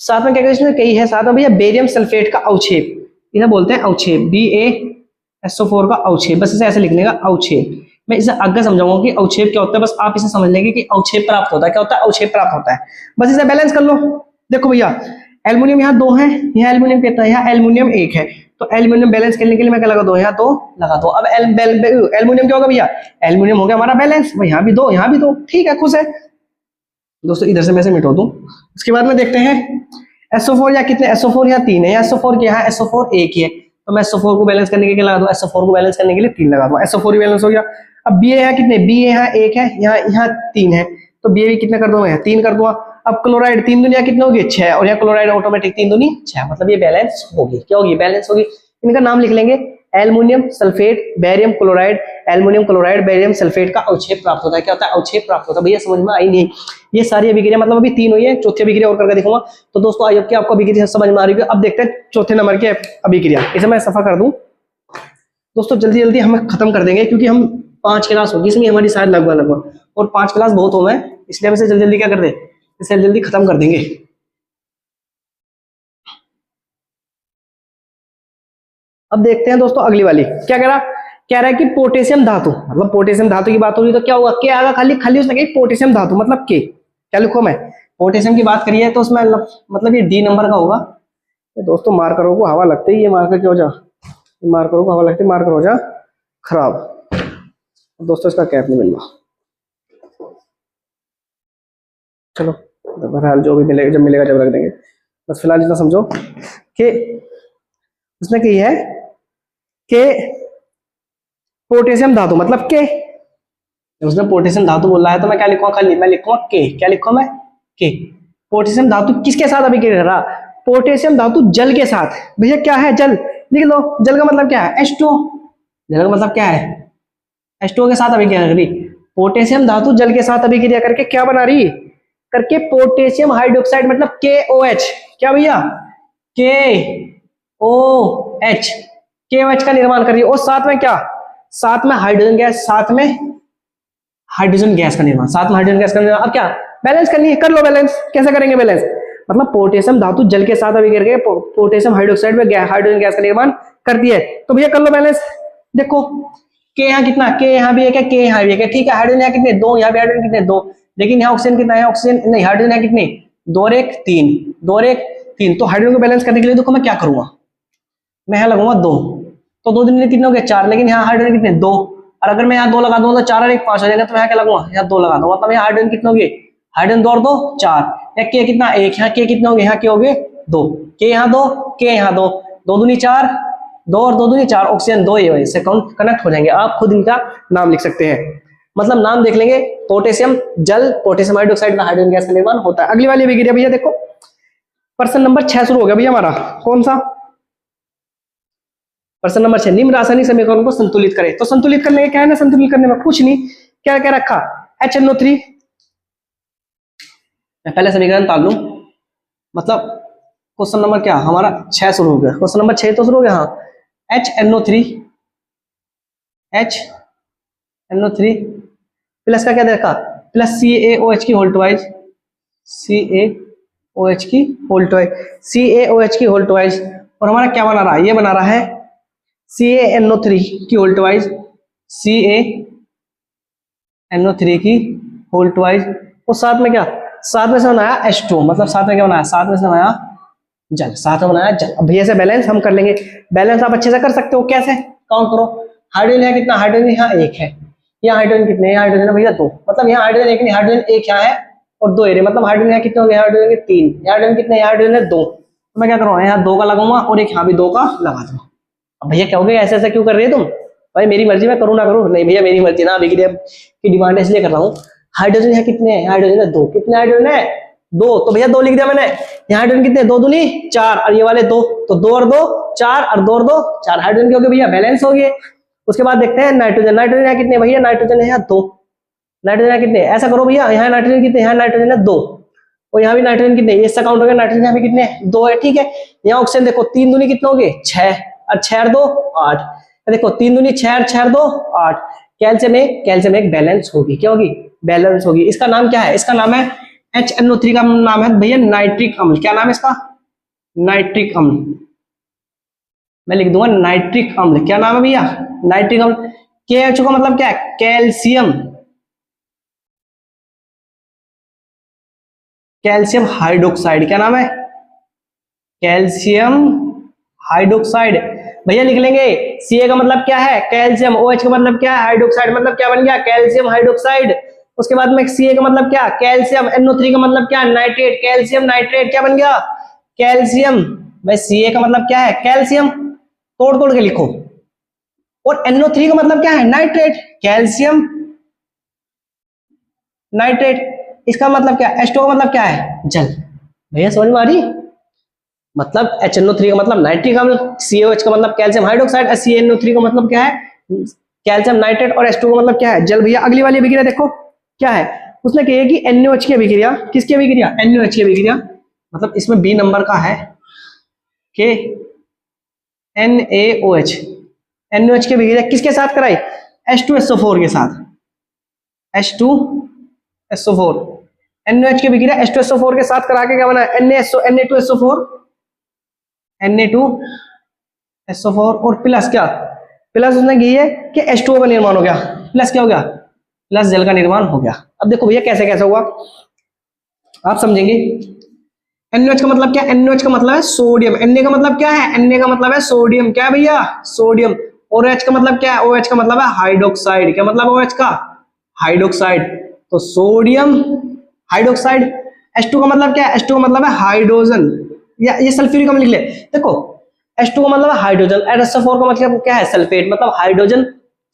साथ में क्या इसमें कही है, साथ में भैया बेरियम सल्फेट का अवक्षेप, इसे बोलते हैं अवक्षेप, BaSO4 का अवक्षेप। बस इसे ऐसे लिखने का अवक्षेप। मैं इसे आगे समझाऊंगा कि अवक्षेप क्या होता है, बस आप इसे समझ लेंगे कि अवक्षेप प्राप्त होता है। क्या होता है, अवक्षेप प्राप्त होता है। बस इसे बैलेंस कर लो। देखो भैया एल्युमिनियम यहाँ दो है, यहाँ एल्युमिनियम कितना है, यहाँ एल्युमिनियम एक है, तो एल्युमिनियम बैलेंस करने के लिए मैं क्या लगा दो, यहाँ दो लगा दो। अब एल्युमिनियम क्या होगा भैया, एल्युमिनियम हो गया हमारा बैलेंस, यहाँ भी दो, यहाँ भी दो, ठीक है, खुश है दोस्तों। इधर से मैं से मिटा दूं। उसके बाद में देखते हैं SO4 यहाँ कितने, SO4 यहाँ 3 है, यहाँ SO4 के यहाँ SO4 1 ही है, तो मैं SO4 को बैलेंस करने के लिए लगा दूं, SO4 को बैलेंस करने के लिए 3 लगा दूं, SO4 ही बैलेंस हो गया। अब Ba यहाँ कितने, Ba यहाँ 1 है, यहाँ 3 है, तो Ba भी कितना कर दूंगा, यहाँ 3 कर दूंगा। अब क्लोराइड 3 दुनिया कितने होगी, 6, और यहाँ क्लोराइड ऑटोमेटिक 3 दूनी 6, मतलब ये बैलेंस होगी, क्या होगी, बैलेंस होगी। इनका नाम लिख लेंगे, aluminium sulphate barium chloride, aluminium chloride barium sulphate का अवक्षेप प्राप्त होता है। क्या होता है, अवक्षेप प्राप्त होता है। भैया समझ में आई नहीं, ये सारी अभिक्रिया, मतलब अभी 3 हुई है, चौथी अभिक्रिया और करके दिखाऊंगा। तो दोस्तों आई होप कि आपको अभिक्रिया समझ में आ रही है। अब देखते हैं चौथे नंबर की अभिक्रिया, इसे मैं सफा कर दूं दोस्तों, जल्दी जल्दी हम खत्म कर देंगे, क्योंकि हम 5 क्लास होगी इसमें हमारी शायद लगभग, और 5 क्लास बहुत हो गए, इसलिए हम इसे जल्दी जल्दी क्या कर दे, इसे जल्दी खत्म कर देंगे। अब देखते हैं दोस्तों अगली वाली, क्या कह रहा है कि पोटेशियम धातु, मतलब पोटेशियम धातु की बात हो रही तो क्या होगा, क्या आएगा, खाली खाली उसमें पोटेशियम धातु, मतलब के, क्या लिखो मैं, पोटेशियम की बात करिए तो उसमें मतलब ये डी नंबर का होगा। तो दोस्तों मार्करों को हवा लगते ही ये मार्कर क्या हो जा, मार्करों को हवा लगती है, मार्कर हो जा खराब। दोस्तों इसका कैप नहीं मिल रहा, चलो बहरहाल जो भी मिलेगा, जब मिलेगा जब रख देंगे। बस फिलहाल इतना समझो कि उसने कही है कि पोटेशियम धातु मतलब के, उसने पोटेशियम धातु बोला है तो मैं क्या लिखूंगा, खाली मैं लिखूंगा के, क्या लिखूंगा मैं, के। पोटेशियम धातु किसके साथ अभिक्रिया कर रहा, पोटेशियम धातु जल के साथ। भैया क्या है जल, लिख लो, जल का मतलब क्या है, H2O, जल का मतलब क्या है, H2O के साथ अभिक्रिया कर रही। पोटेशियम धातु जल के साथ अभिक्रिया करके क्या बना रही, करके पोटेशियम हाइड्रोक्साइड मतलब KOH, क्या भैया KOH, KOH का निर्माण कर रही है। और साथ में क्या, साथ में हाइड्रोजन गैस, साथ में हाइड्रोजन गैस का निर्माण, साथ में हाइड्रोजन गैस का निर्माण। अब क्या बैलेंस करनी है, कर लो बैलेंस, कैसे करेंगे बैलेंस, मतलब पोटेशियम धातु जल के साथ अभिक्रिया करके पोटेशियम हाइड्रोक्साइड में हाइड्रोजन गैस का निर्माण करती है। तो भैया कर लो बैलेंस, देखो के यहाँ कितना, के यहाँ भी एक है, के यहाँ भी एक है, ठीक है। हाइड्रोजन यहाँ कितने, 2, यहाँ भी हाइड्रोजन कितने 2, लेकिन यहाँ ऑक्सीजन कितना है, ऑक्सीजन नहीं, हाइड्रोजन यहाँ कितने 2 और 1 3, 2 और 1 3। तो हाइड्रोजन को बैलेंस करने के लिए देखो मैं क्या करूंगा, मैं यहाँ लगाऊंगा 2, तो 2 दिन कितने हो गए 4, लेकिन यहाँ हाइड्रोजन कितने 2, और अगर मैं यहाँ 2 लगा दूंगा तो 4 और 1 5 हो जाएगा, तो मैं यहाँ क्या लगाऊंगा, यहाँ 2 लगा दूंगा, मतलब यहाँ हाइड्रोजन कितने हो गए, हाइड्रोजन 2 और 2 4, के कितना 1, यहाँ के कितने हो गए, यहाँ के हो गए 2, के यहाँ 2, के यहाँ 2, 2 दूनी 4, 2 और 2 दूनी 4, ऑक्सीजन 2, ये वजह से कनेक्ट हो जाएंगे। आप खुद इनका नाम लिख सकते हैं, मतलब नाम देख लेंगे, पोटेशियम जल, पोटेशियम हाइड्रोक्साइड में हाइड्रोजन गैस का निर्माण होता है। अगली वाली अभिक्रिया भैया देखो, प्रश्न नंबर 6 शुरू हो गया भैया हमारा, कौन सा, प्रश्न नंबर 6, निम्न रासायनिक समीकरणों को संतुलित करें। तो संतुलित करने के क्या है ना, संतुलित करने में कुछ नहीं, क्या क्या रखा, HNO3, मैं पहले समीकरण निकाल लूं, मतलब क्वेश्चन नंबर क्या हमारा 6 शुरू हो गया, क्वेश्चन नंबर 6 तो शुरू हो गया, हाँ, HNO3 प्लस का क्या देखा, प्लस CaOH की होल ट्वाइस, CaOH की होल ट्वाइस, और हमारा क्या बना रहा है, ये बना रहा है CaNO3 की होल ट्वाइस, CaNO3 की होल ट्वाइस, और साथ में क्या, साथ में से बनाया H2O, मतलब साथ में क्या बनाया, साथ में से बनाया जल, साथ में बनाया जल। अब भैया से बैलेंस हम कर लेंगे, बैलेंस आप अच्छे से कर सकते हो, कैसे, काउंट करो, हाइड्रोजन है कितना, हाइड्रोजन यहाँ 1 है, यहाँ हाइड्रोजन कितने हैं, हाइड्रोजन भैया 2, मतलब यहाँ हाइड्रोजन 1 नहीं, हाइड्रोजन 1 यहाँ है और 2 एरिया, मतलब हाइड्रोजन यहाँ कितने हो गए, हाइड्रोजन के 3, हाइड्रोजन कितने, हाइड्रोजन है 2, तो मैं क्या करूँगा, यहाँ 2 का लगाऊंगा और एक यहाँ भी 2 का लगा दूंगा। अब भैया क्या हो गया, ऐसे ऐसे क्यों कर रहे हो तुम, भाई मेरी मर्जी, मैं करूँ ना करूँ, नहीं भैया मेरी मर्जी ना, अभिक्रिया की डिमांड इसलिए कर रहा हूँ। हाइड्रोजन यहाँ कितने हैं, हाइड्रोजन है 2, कितने हाइड्रोजन है 2, तो भैया 2 लिख दिया मैंने, यहाँ हाइड्रोजन कितने 2 दूनी 4, और ये वाले 2, तो 2 और 2 4, और 2 और 2 4, हाइड्रोजन के हो गए भैया, बैलेंस हो गए। उसके बाद देखते हैं नाइट्रोजन, नाइट्रोजन यहाँ कितने भैया, नाइट्रोजन है यहाँ 2, नाइट्रोजन यहाँ कितने, ऐसा करो भैया, यहाँ नाइट्रोजन कितने, यहाँ नाइट्रोजन है 2, और यहाँ भी नाइट्रोजन कितने, ये काउंट हो गया, नाइट्रोजन यहाँ भी कितने 2 है, ठीक है। यहाँ ऑक्सीजन देखो 3 दूनी कितने हो गए 6, और 6 और 2 8, देखो 3 दूनी 6 और 6 और 2 8, कैल्शियम एक बैलेंस होगी, क्या होगी, बैलेंस होगी। इसका नाम क्या है, इसका नाम है HNO3 का नाम है भैया नाइट्रिक अम्ल, क्या नाम है इसका, नाइट्रिक अम्ल, मैं लिख दूंगा नाइट्रिक अम्ल, क्या नाम है भैया, नाइट्रिक अम्ल। KH का मतलब क्या है, कैल्शियम हाइड्रोक्साइड, क्या नाम है, कैल्शियम हाइड्रोक्साइड, भैया लिख लेंगे। Ca का मतलब क्या है, कैल्शियम, OH का मतलब क्या है, हाइड्रोक्साइड, मतलब क्या बन गया, कैल्शियम हाइड्रोक्साइड। उसके बाद में Ca का मतलब क्या, कैल्शियम, NO3 का मतलब क्या, नाइट्रेट, कैल्शियम नाइट्रेट, क्या बन गया, कैल्शियम, भाई Ca का मतलब क्या है कैल्शियम, तोड़ तोड़ के लिखो। और NO3 का मतलब क्या है नाइट्रेट, कैल्शियम नाइट्रेट। इसका मतलब क्या, H2O का मतलब क्या है जल। भैया समझ में आ रही, मतलब HNO3 का मतलब नाइट्रिक अम्ल, CaOH का मतलब कैल्शियम हाइड्रोक्साइड, CaNO3 का मतलब क्या है कैल्शियम नाइट्रेट, और H2O का मतलब क्या है जल। भैया अगली वाली अभिक्रिया देखो क्या है, उसने कही है कि NaOH की अभिक्रिया, किसकी अभिक्रिया NaOH की अभिक्रिया, मतलब इसमें B नंबर का है कि NaOH, NaOH की अभिक्रिया किसके साथ कराई H2SO4 के साथ, H2SO4, NaOH की अभिक्रिया H2SO4 के साथ करा के क्या बना Na2SO4, Na2SO4 और प्लस क्या, प्लस उसने की है कि H2O का निर्माण हो गया, प्लस क्या हो गया प्लस जल का निर्माण हो गया। अब देखो भैया कैसे कैसे हुआ आप समझेंगे। NaOH का मतलब क्या, NaOH का मतलब है सोडियम, Na का मतलब क्या है, Na का मतलब है सोडियम, क्या भैया सोडियम, और OH का मतलब क्या है, OH का मतलब है हाइड्रोक्साइड, क्या मतलब OH का हाइड्रोक्साइड, तो सोडियम हाइड्रोक्साइड। H2 का मतलब क्या है, H2 का मतलब है हाइड्रोजन, या ये सल्फ्यूरिक अम्ल लिख ले। देखो H2 का मतलब है हाइड्रोजन, SO4 का मतलब क्या है सल्फेट, मतलब हाइड्रोजन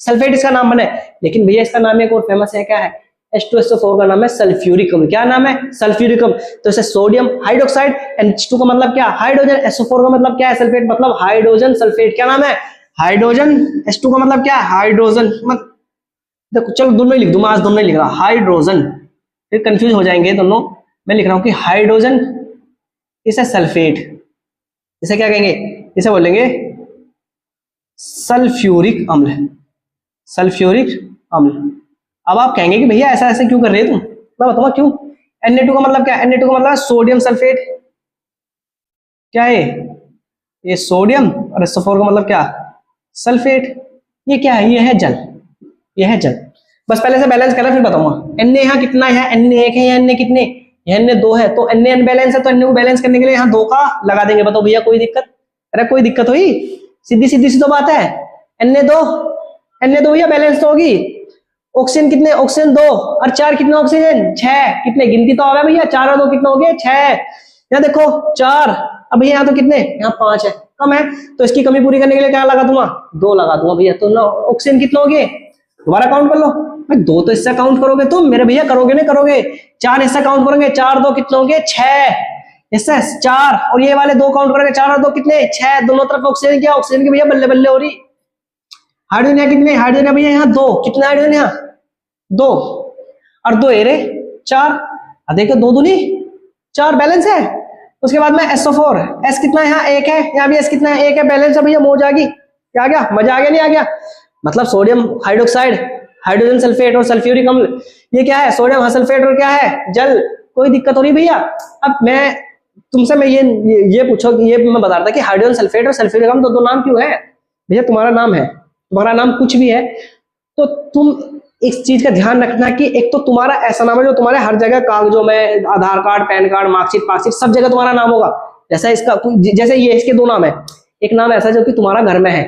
सल्फेट इसका नाम बने। लेकिन भैया इसका नाम एक और फेमस है, क्या है H2SO4 का नाम है सल्फ्यूरिक अम्ल, क्या नाम है सल्फ्यूरिक अम्ल। तो इसे सोडियम हाइड्रोक्साइड, H2 का मतलब क्या हाइड्रोजन, SO4 का मतलब क्या है सल्फेट, मतलब हाइड्रोजन सल्फेट, क्या नाम है हाइड्रोजन। H2 का मतलब क्या है हाइड्रोजन, देखो चलो दोनों ही लिख दूं, आज दोनों ही लिख रहा हाइड्रोजन, फिर कंफ्यूज हो जाएंगे दोनों। मैं लिख रहा हूं कि हाइड्रोजन, इसे सल्फेट, इसे क्या कहेंगे, इसे बोलेंगे सल्फ्यूरिक अम्ल, सल्फ्यूरिक अम्ल। अब आप कहेंगे कि भैया ऐसा ऐसे क्यों कर रहे हो तुम, मैं बताऊंगा क्यों। Na2 का मतलब क्या, Na2 का मतलब है सोडियम सल्फेट, क्या है ये सोडियम, और SO4 का मतलब क्या सल्फेट, ये क्या है ये है जल, ये है जल। बस पहले से बैलेंस करें फिर बताऊंगा। Na यहाँ कितना है, Na 1 है या Na कितने, यहाँ Na 2 है, तो Na अनबैलेंस है, तो Na को बैलेंस करने के लिए यहाँ 2 का लगा देंगे। बताओ भैया कोई दिक्कत, अरे कोई दिक्कत हुई, सीधी सीधी सी तो बात है। Na 2 भैया बैलेंस तो होगी। ऑक्सीजन कितने, ऑक्सीजन 2 और 4 कितने ऑक्सीजन 6, कितने गिनती तो आवे भैया, 4 और 2 कितने हो गए 6, यहाँ देखो 4, अब भैया यहाँ तो कितने यहाँ 5 है, कम है, तो इसकी कमी पूरी करने के लिए क्या लगा दूंगा 2 लगा दूंगा भैया। तो ना ऑक्सीजन कितने हो गए, दोबारा काउंट कर लो भाई, 2 तो इससे काउंट करोगे तुम मेरे भैया, करोगे नहीं करोगे, 4 इससे काउंट करोगे, 4 2 कितने होंगे 6, इससे 4, और ये वाले 2 काउंट करोगे, 4 और 2 कितने 6, दोनों तरफ ऑक्सीजन, क्या ऑक्सीजन की भैया बल्ले बल्ले हो रही। हाइड्रोजन यहाँ कितने, हाइड्रोजन है भैया यहाँ 2, कितने हाइड्रोजन यहाँ 2, और 2 एरे 4, देखो 2 दूनी 4 बैलेंस है। उसके बाद में SO4, S कितना है यहाँ 1 है, यहाँ भी S कितना है 1 है, बैलेंस है भैया, मौज आ गई, क्या आ गया मजा आ गया नहीं आ गया, मतलब सोडियम हाइड्रोक्साइड, हाइड्रोजन सल्फेट और सल्फ्यूरिक अम्ल, ये क्या है सोडियम सल्फेट और क्या है जल। कोई दिक्कत हो रही भैया। अब मैं तुमसे मैं ये पूछो, ये मैं बता रहा था कि हाइड्रोजन सल्फेट और सल्फ्यूरिक अम्ल दो नाम क्यों है भैया, तुम्हारा नाम है, तुम्हारा नाम कुछ भी है, तो तुम इस चीज का ध्यान रखना कि एक तो तुम्हारा ऐसा नाम है जो तुम्हारे हर जगह कागजों में, आधार कार्ड पैन कार्ड मार्कशीट पार्कशीट सब जगह तुम्हारा नाम होगा। जैसा इसका, जैसे ये इसके 2 नाम है, एक नाम ऐसा जो कि तुम्हारा घर में है,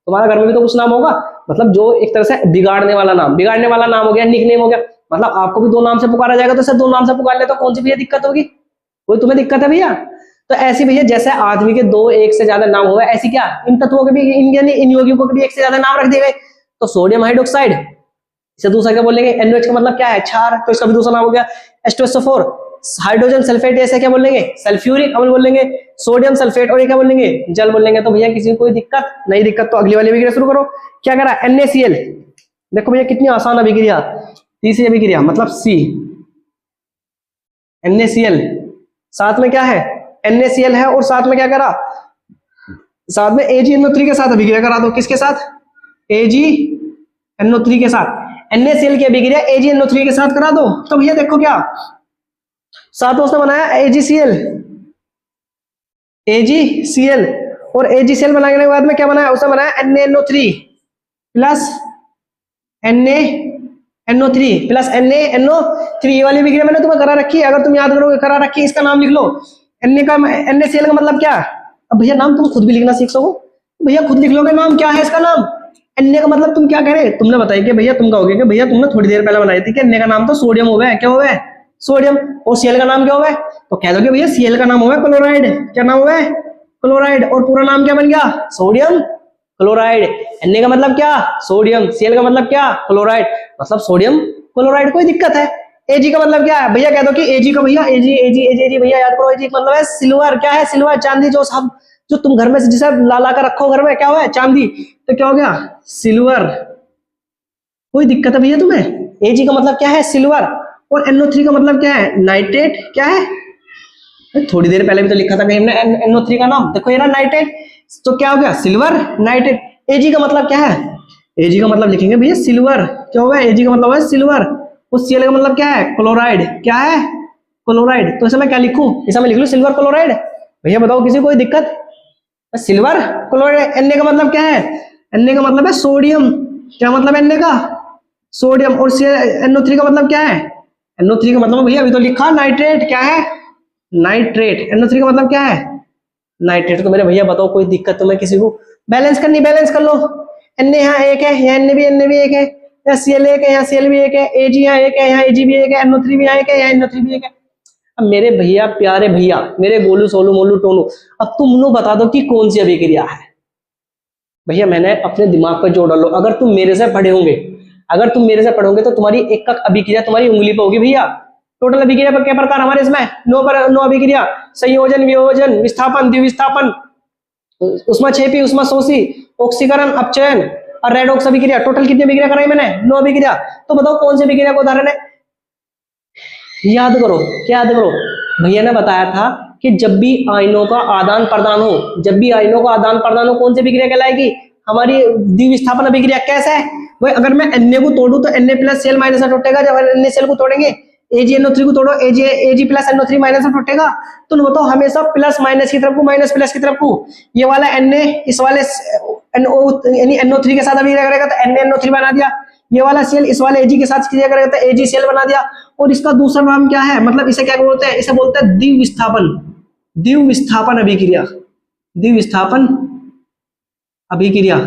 तुम्हारा घर में भी तो कुछ नाम होगा, मतलब जो एक तरह से बिगाड़ने वाला नाम, बिगाड़ने वाला नाम हो गया, निकनेम हो गया, मतलब आपको भी 2 नाम से पुकारा जाएगा, तो सिर्फ 2 नाम से पुकार ले तो कौन सी भैया दिक्कत होगी, कोई तुम्हें दिक्कत है भैया। तो ऐसी भैया जैसे आदमी के 2 एक से ज्यादा नाम हुए, ऐसी क्या इन तत्वों के भी, इन यौगिकों को भी एक से ज्यादा नाम रख दिए गए। तो सोडियम हाइड्रोक्साइड, इसे दूसरा क्या बोलेंगे, NaOH का मतलब क्या है क्षार, तो इसका भी दूसरा नाम हो गया H2SO4, हाइड्रोजन सल्फेट, ऐसे क्या बोलेंगे सल्फ्यूरिक अम्ल बोलेंगे, सोडियम सल्फेट, और ये क्या बोलेंगे जल बोलेंगे। तो भैया किसी को कोई दिक्कत नहीं, दिक्कत तो अगली वाली अभिक्रिया शुरू करो। क्या करा NaCl, देखो भैया कितनी आसान अभिक्रिया, तीसरी अभिक्रिया मतलब C, NaCl, साथ में क्या है NaCl है, और साथ में क्या करा, साथ में AgNO3 के साथ अभिक्रिया करा दो, किसके साथ AgNO3 के साथ, NaCl की अभिक्रिया AgNO3 के साथ करा दो। तो भैया देखो क्या साथ में उसने बनाया AgCl, और AgCl बनाने के बाद में क्या बनाया, उसने बनाया NaNO3 plus NaNO3 plus NaNO3, ये वाली अभिक्रिया मैंने तुम्हें करा रखी है, अगर तुम याद करोगे करा रखी है, इसका नाम लिख लो। NaCl का मतलब क्या, अब भैया नाम तुम खुद भी लिखना सीख सको, भैया खुद लिख लोगे नाम क्या है इसका नाम। Na का मतलब तुम क्या कह रहे, तुमने बताया कि भैया, तुम कहोगे कि भैया तुमने थोड़ी देर पहले बनाई थी कि Na का नाम तो सोडियम हो गया, क्या हो गया सोडियम। और Cl का नाम क्या हुआ है? तो कह दो कि भैया Cl का नाम हुआ है क्लोराइड। क्या नाम हुआ है? क्लोराइड। और पूरा नाम क्या बन गया? Sodium chloride. Na का मतलब क्या? सोडियम। Cl का मतलब क्या? क्लोराइड। मतलब सोडियम क्लोराइड। कोई दिक्कत है? Ag का मतलब क्या है? भैया कह दो कि Ag का भैया Ag भैया याद करो, Ag का मतलब है सिल्वर। क्या है? सिल्वर, चांदी। जो तुम घर में जिसे ला कर रखो घर में, क्या हुआ है? चांदी। तो क्या हो गया? सिल्वर। कोई दिक्कत है भैया तुम्हें? Ag का मतलब क्या है? सिल्वर। और NO3 का मतलब क्या है? नाइट्रेट। क्या है? थोड़ी देर पहले भी तो लिखा था कहीं हमने NO3 का नाम, देखो ये रहा नाइट्रेट। तो क्या हो गया? Silver nitrate. Ag का मतलब क्या है? Ag का मतलब लिखेंगे भैया सिल्वर। क्या होगा? Ag का मतलब है सिल्वर। और Cl का मतलब क्या है? क्लोराइड। क्या है? क्लोराइड। तो इसमें क्या लिखूं? इसमें लिख लूं सिल्वर क्लोराइड। भैया बताओ किसी कोई दिक्कत? Silver chloride. Na का मतलब क्या है? Na का मतलब है सोडियम। क्या मतलब है Na का? सोडियम। और NO3 का मतलब क्या है? NO3 का मतलब भैया अभी तो लिखा नाइट्रेट। क्या है? नाइट्रेट। NO3 का मतलब क्या है? नाइट्रेट। तो मेरे भैया बताओ कोई दिक्कत तुम्हें किसी को? बैलेंस करनी, बैलेंस कर लो। Na यहाँ एक है, यहाँ Na भी एक है, यहाँ Cl एक है, यहाँ Cl भी एक है, Ag यहाँ एक है, यहाँ Ag भी एक है, NO3 भी यहाँ एक है, यहाँ NO3 भी एक है। अब मेरे भैया, प्यारे भैया, मेरे गोलू सोलू मोलू टोनू, अब तुम लोग बता दो कि कौन सी अभिक्रिया है? भैया मैंने अपने दिमाग पर जोड़ लो। अगर तुम मेरे से पढ़े होंगे, अगर तुम मेरे से पढ़ोगे तो तुम्हारी एक अभिक्रिया तुम्हारी उंगली पे होगी भैया। टोटल अभिक्रिया पर क्या प्रकार हमारे इसमें? नो अभिक्रिया। संयोजन, वियोजन, विस्थापन, द्विविस्थापन, उष्मा क्षेपी, उष्मा शोषी, ऑक्सीकरण, अपचयन और रेडॉक्स अभिक्रिया। टोटल कितनी अभिक्रिया कराई मैंने? 9 अभिक्रिया। तो बताओ कौन सी अभिक्रिया का उदाहरण है? याद करो, क्या याद करो? भैया ने बताया था कि जब भी आयनों का आदान प्रदान हो, जब भी आयनों का आदान प्रदान हो, कौन सी अभिक्रिया कहलाएगी? हमारी द्विविस्थापन अभिक्रिया। कैसे है भाई? अगर मैं Na को तोड़ू तो Na प्लस Cl माइनस में टूटेगा। जब Na Cl को तोड़ेंगे, AgNO3 को तोड़ो, Ag प्लस NO3 माइनस में टूटेगा। तो बताओ हमेशा प्लस माइनस की तरफ को, माइनस प्लस की तरफ को। ये वाला Na इस वाले NO यानी NO3 के साथ अभिक्रिया करेगा तो NaNO3 बना दिया। ये वाला Cl इस वाले Ag के साथ क्रिया करेगा तो AgCl बना दिया। और इसका दूसरा नाम क्या है? मतलब इसे क्या बोलते हैं? इसे बोलते हैं द्विविस्थापन। द्विविस्थापन अभिक्रिया। द्विविस्थापन अभिक्रिया।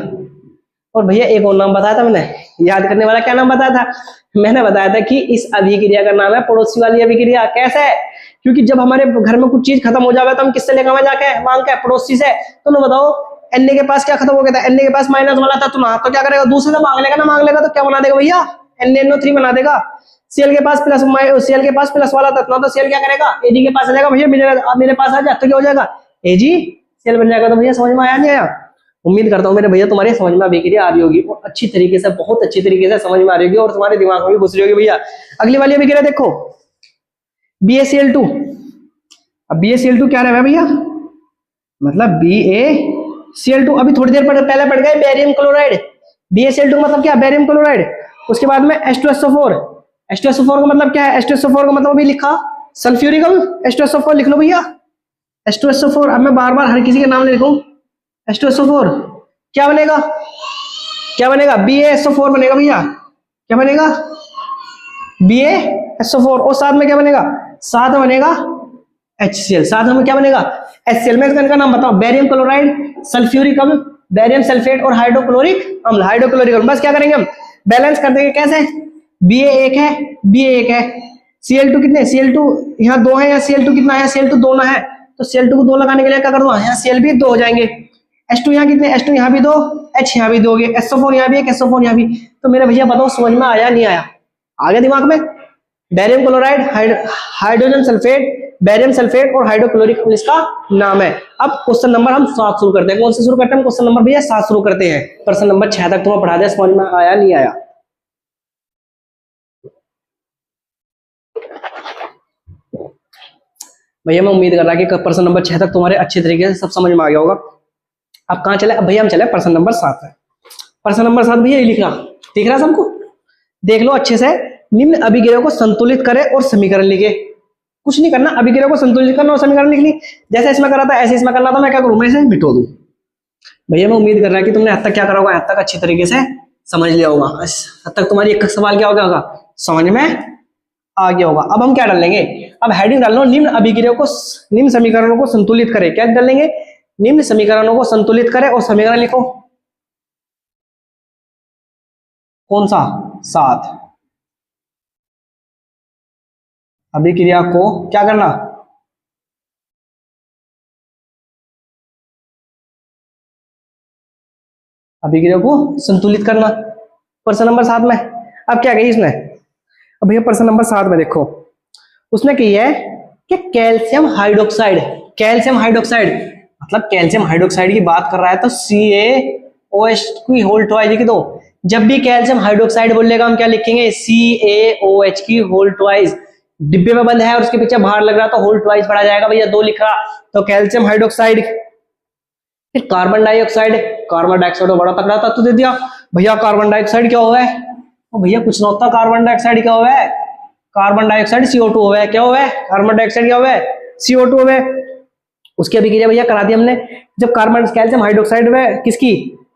और भैया एक और नाम बताया था मैंने, याद करने वाला। क्या नाम बताया था? मैंने बताया था कि इस अभिक्रिया का नाम है पड़ोसी वाली अभिक्रिया। कैसे? क्योंकि जब हमारे घर में कुछ चीज खत्म हो जाए तो हम किससे लेकर आवे? जाके मांग के, पड़ोसी से। तो ना बताओ Na के पास क्या खत्म हो गया था? Na के पास माइनस वाला था, तो ना तो क्या करेगा? दूसरे से मांग लेगा ना, मांग लेगा तो क्या बना देगा भैया? NaNO3 बना देगा। Cl के पास प्लस वाला था, तो Cl क्या करेगा? Ag के पास लेगा, भैया मेरे पास आ जा, तो क्या हो जाएगा? AgCl बन जाएगा। तो भैया समझ में आया नहीं आया? उम्मीद करता हूँ मेरे भैया तुम्हारे समझ में अभिक्रिया आ रही होगी और अच्छी तरीके से, बहुत अच्छी तरीके से समझ में आ रही होगी और तुम्हारे दिमाग में भी घुस रही होगी भैया। अगली वाली अभिक्रिया देखो, BaCl2। अब BaCl2 क्या रहा है भैया? मतलब BaCl2 अभी थोड़ी देर पहले पढ़ गए, बेरियम क्लोराइड। BaCl2 का मतलब क्या? Barium chloride. उसके बाद में H2SO4। H2SO4 का मतलब क्या है? H2SO4 का मतलब अभी लिखा सल्फ्यूरिक H2SO4 लिख लो भैया। H2SO4। अब मैं बार बार हर किसी के नाम लिखूं। H2SO4 क्या बनेगा? क्या बनेगा? BaSO4 बनेगा भैया। क्या बनेगा? BaSO4। और साथ में क्या बनेगा? साथ में बनेगा HCl। साथ में क्या बनेगा? HCl। में इसका नाम बताओ। बेरियम क्लोराइड, सल्फ्यूरिक अम्ल, बेरियम सल्फेट और हाइड्रोक्लोरिक अम्ल। हाइड्रोक्लोरिक अम्ल। बस क्या करेंगे हम? बैलेंस कर देंगे। कैसे? Ba एक है, Ba एक है, Cl2 कितने? Cl2 यहाँ 2 है, यहाँ Cl2 कितना है? Cl2 2 ना है, तो Cl2 को 2 लगाने के लिए क्या कर दो? यहाँ Cl भी 2 हो जाएंगे। H2 यहाँ कितने? H2 यहाँ भी 2, H यहाँ भी 2 हो गए, SO4 यहाँ भी एक, SO4 यहाँ भी। तो मेरे भैया बताओ समझ में आया नहीं आया? आ गया दिमाग में? Barium chloride, hydrogen sulphate, barium sulphate और हाइड्रोक्लोरिक अम्ल इसका नाम है। अब क्वेश्चन नंबर हम 7 शुरू करते हैं। कौन से शुरू करते हैं? क्वेश्चन नंबर भैया 7 शुरू करते हैं। प्रश्न नंबर 6 तक तुम्हें पढ़ा दिया, समझ में आया नहीं आया? भैया मैं उम्मीद कर रहा कि प्रश्न नंबर 6 तक तुम्हारे अच्छे तरीके से सब समझ में आ गया होगा। अब कहाँ चले? अब भैया हम चले प्रश्न नंबर 7 है। प्रश्न नंबर 7 भैया लिखना, दिख रहा सबको? देख लो अच्छे से। निम्न अभिक्रियाओं को संतुलित करे और समीकरण लिखे। कुछ नहीं करना, अभिक्रिया को संतुलित करना और समीकरण लिख ली। जैसे इसमें करा था ऐसे इसमें करना था। मैं क्या करूं? मैं इसे मिटो दूं। भैया मैं उम्मीद कर रहा कि तुमने हद तक क्या करा होगा? हद तक अच्छी तरीके से समझ लिया होगा। हद तक तुम्हारी एक सवाल क्या हो गया होगा? समझ में आ गया होगा। अब हम क्या डालेंगे? अब हेडिंग डाल लो, निम्न अभिक्रियाओं को, निम्न समीकरणों को संतुलित करे। क्या डालेंगे? निम्न समीकरणों को संतुलित करे और समीकरण लिखो। कौन सा? 7। अभिक्रिया को क्या करना, अभिक्रिया को संतुलित करना। प्रश्न नंबर 7 में अब क्या कही इसने, अब भैया प्रश्न नंबर 7 में देखो उसने कही है कि कैल्शियम हाइड्रोक्साइड, कैल्शियम हाइड्रोक्साइड मतलब कैल्शियम हाइड्रोक्साइड की बात कर रहा है तो CaOH की होल ट्वाइस लिख दो। जब भी कैल्शियम हाइड्रोक्साइड बोलेगा हम क्या लिखेंगे, CaOH की होल ट्वाइस। डिब्बे में बंद है और उसके पीछे बाहर लग रहा तो होल ट्वाइस पढ़ा जाएगा भैया, 2 लिख रहा तो कैल्शियम हाइड्रोक्साइड। फिर कार्बन डाइऑक्साइड, कार्बन डाइऑक्साइड को बड़ा तगड़ा तत्व दे दिया भैया। कार्बन डाइऑक्साइड क्या हुआ है, तो भैया कुछ ना होता, कार्बन डाइऑक्साइड क्या हुआ है, कार्बन डाइऑक्साइड CO2 हुआ है। क्या हुआ है, कार्बन डाइऑक्साइड क्या हुआ है, CO2 हुआ है। उसकी अभिक्रिया भैया करा दी हमने। जब कार्बन कैल्शियम हाइड्रोक्साइड में किसकी,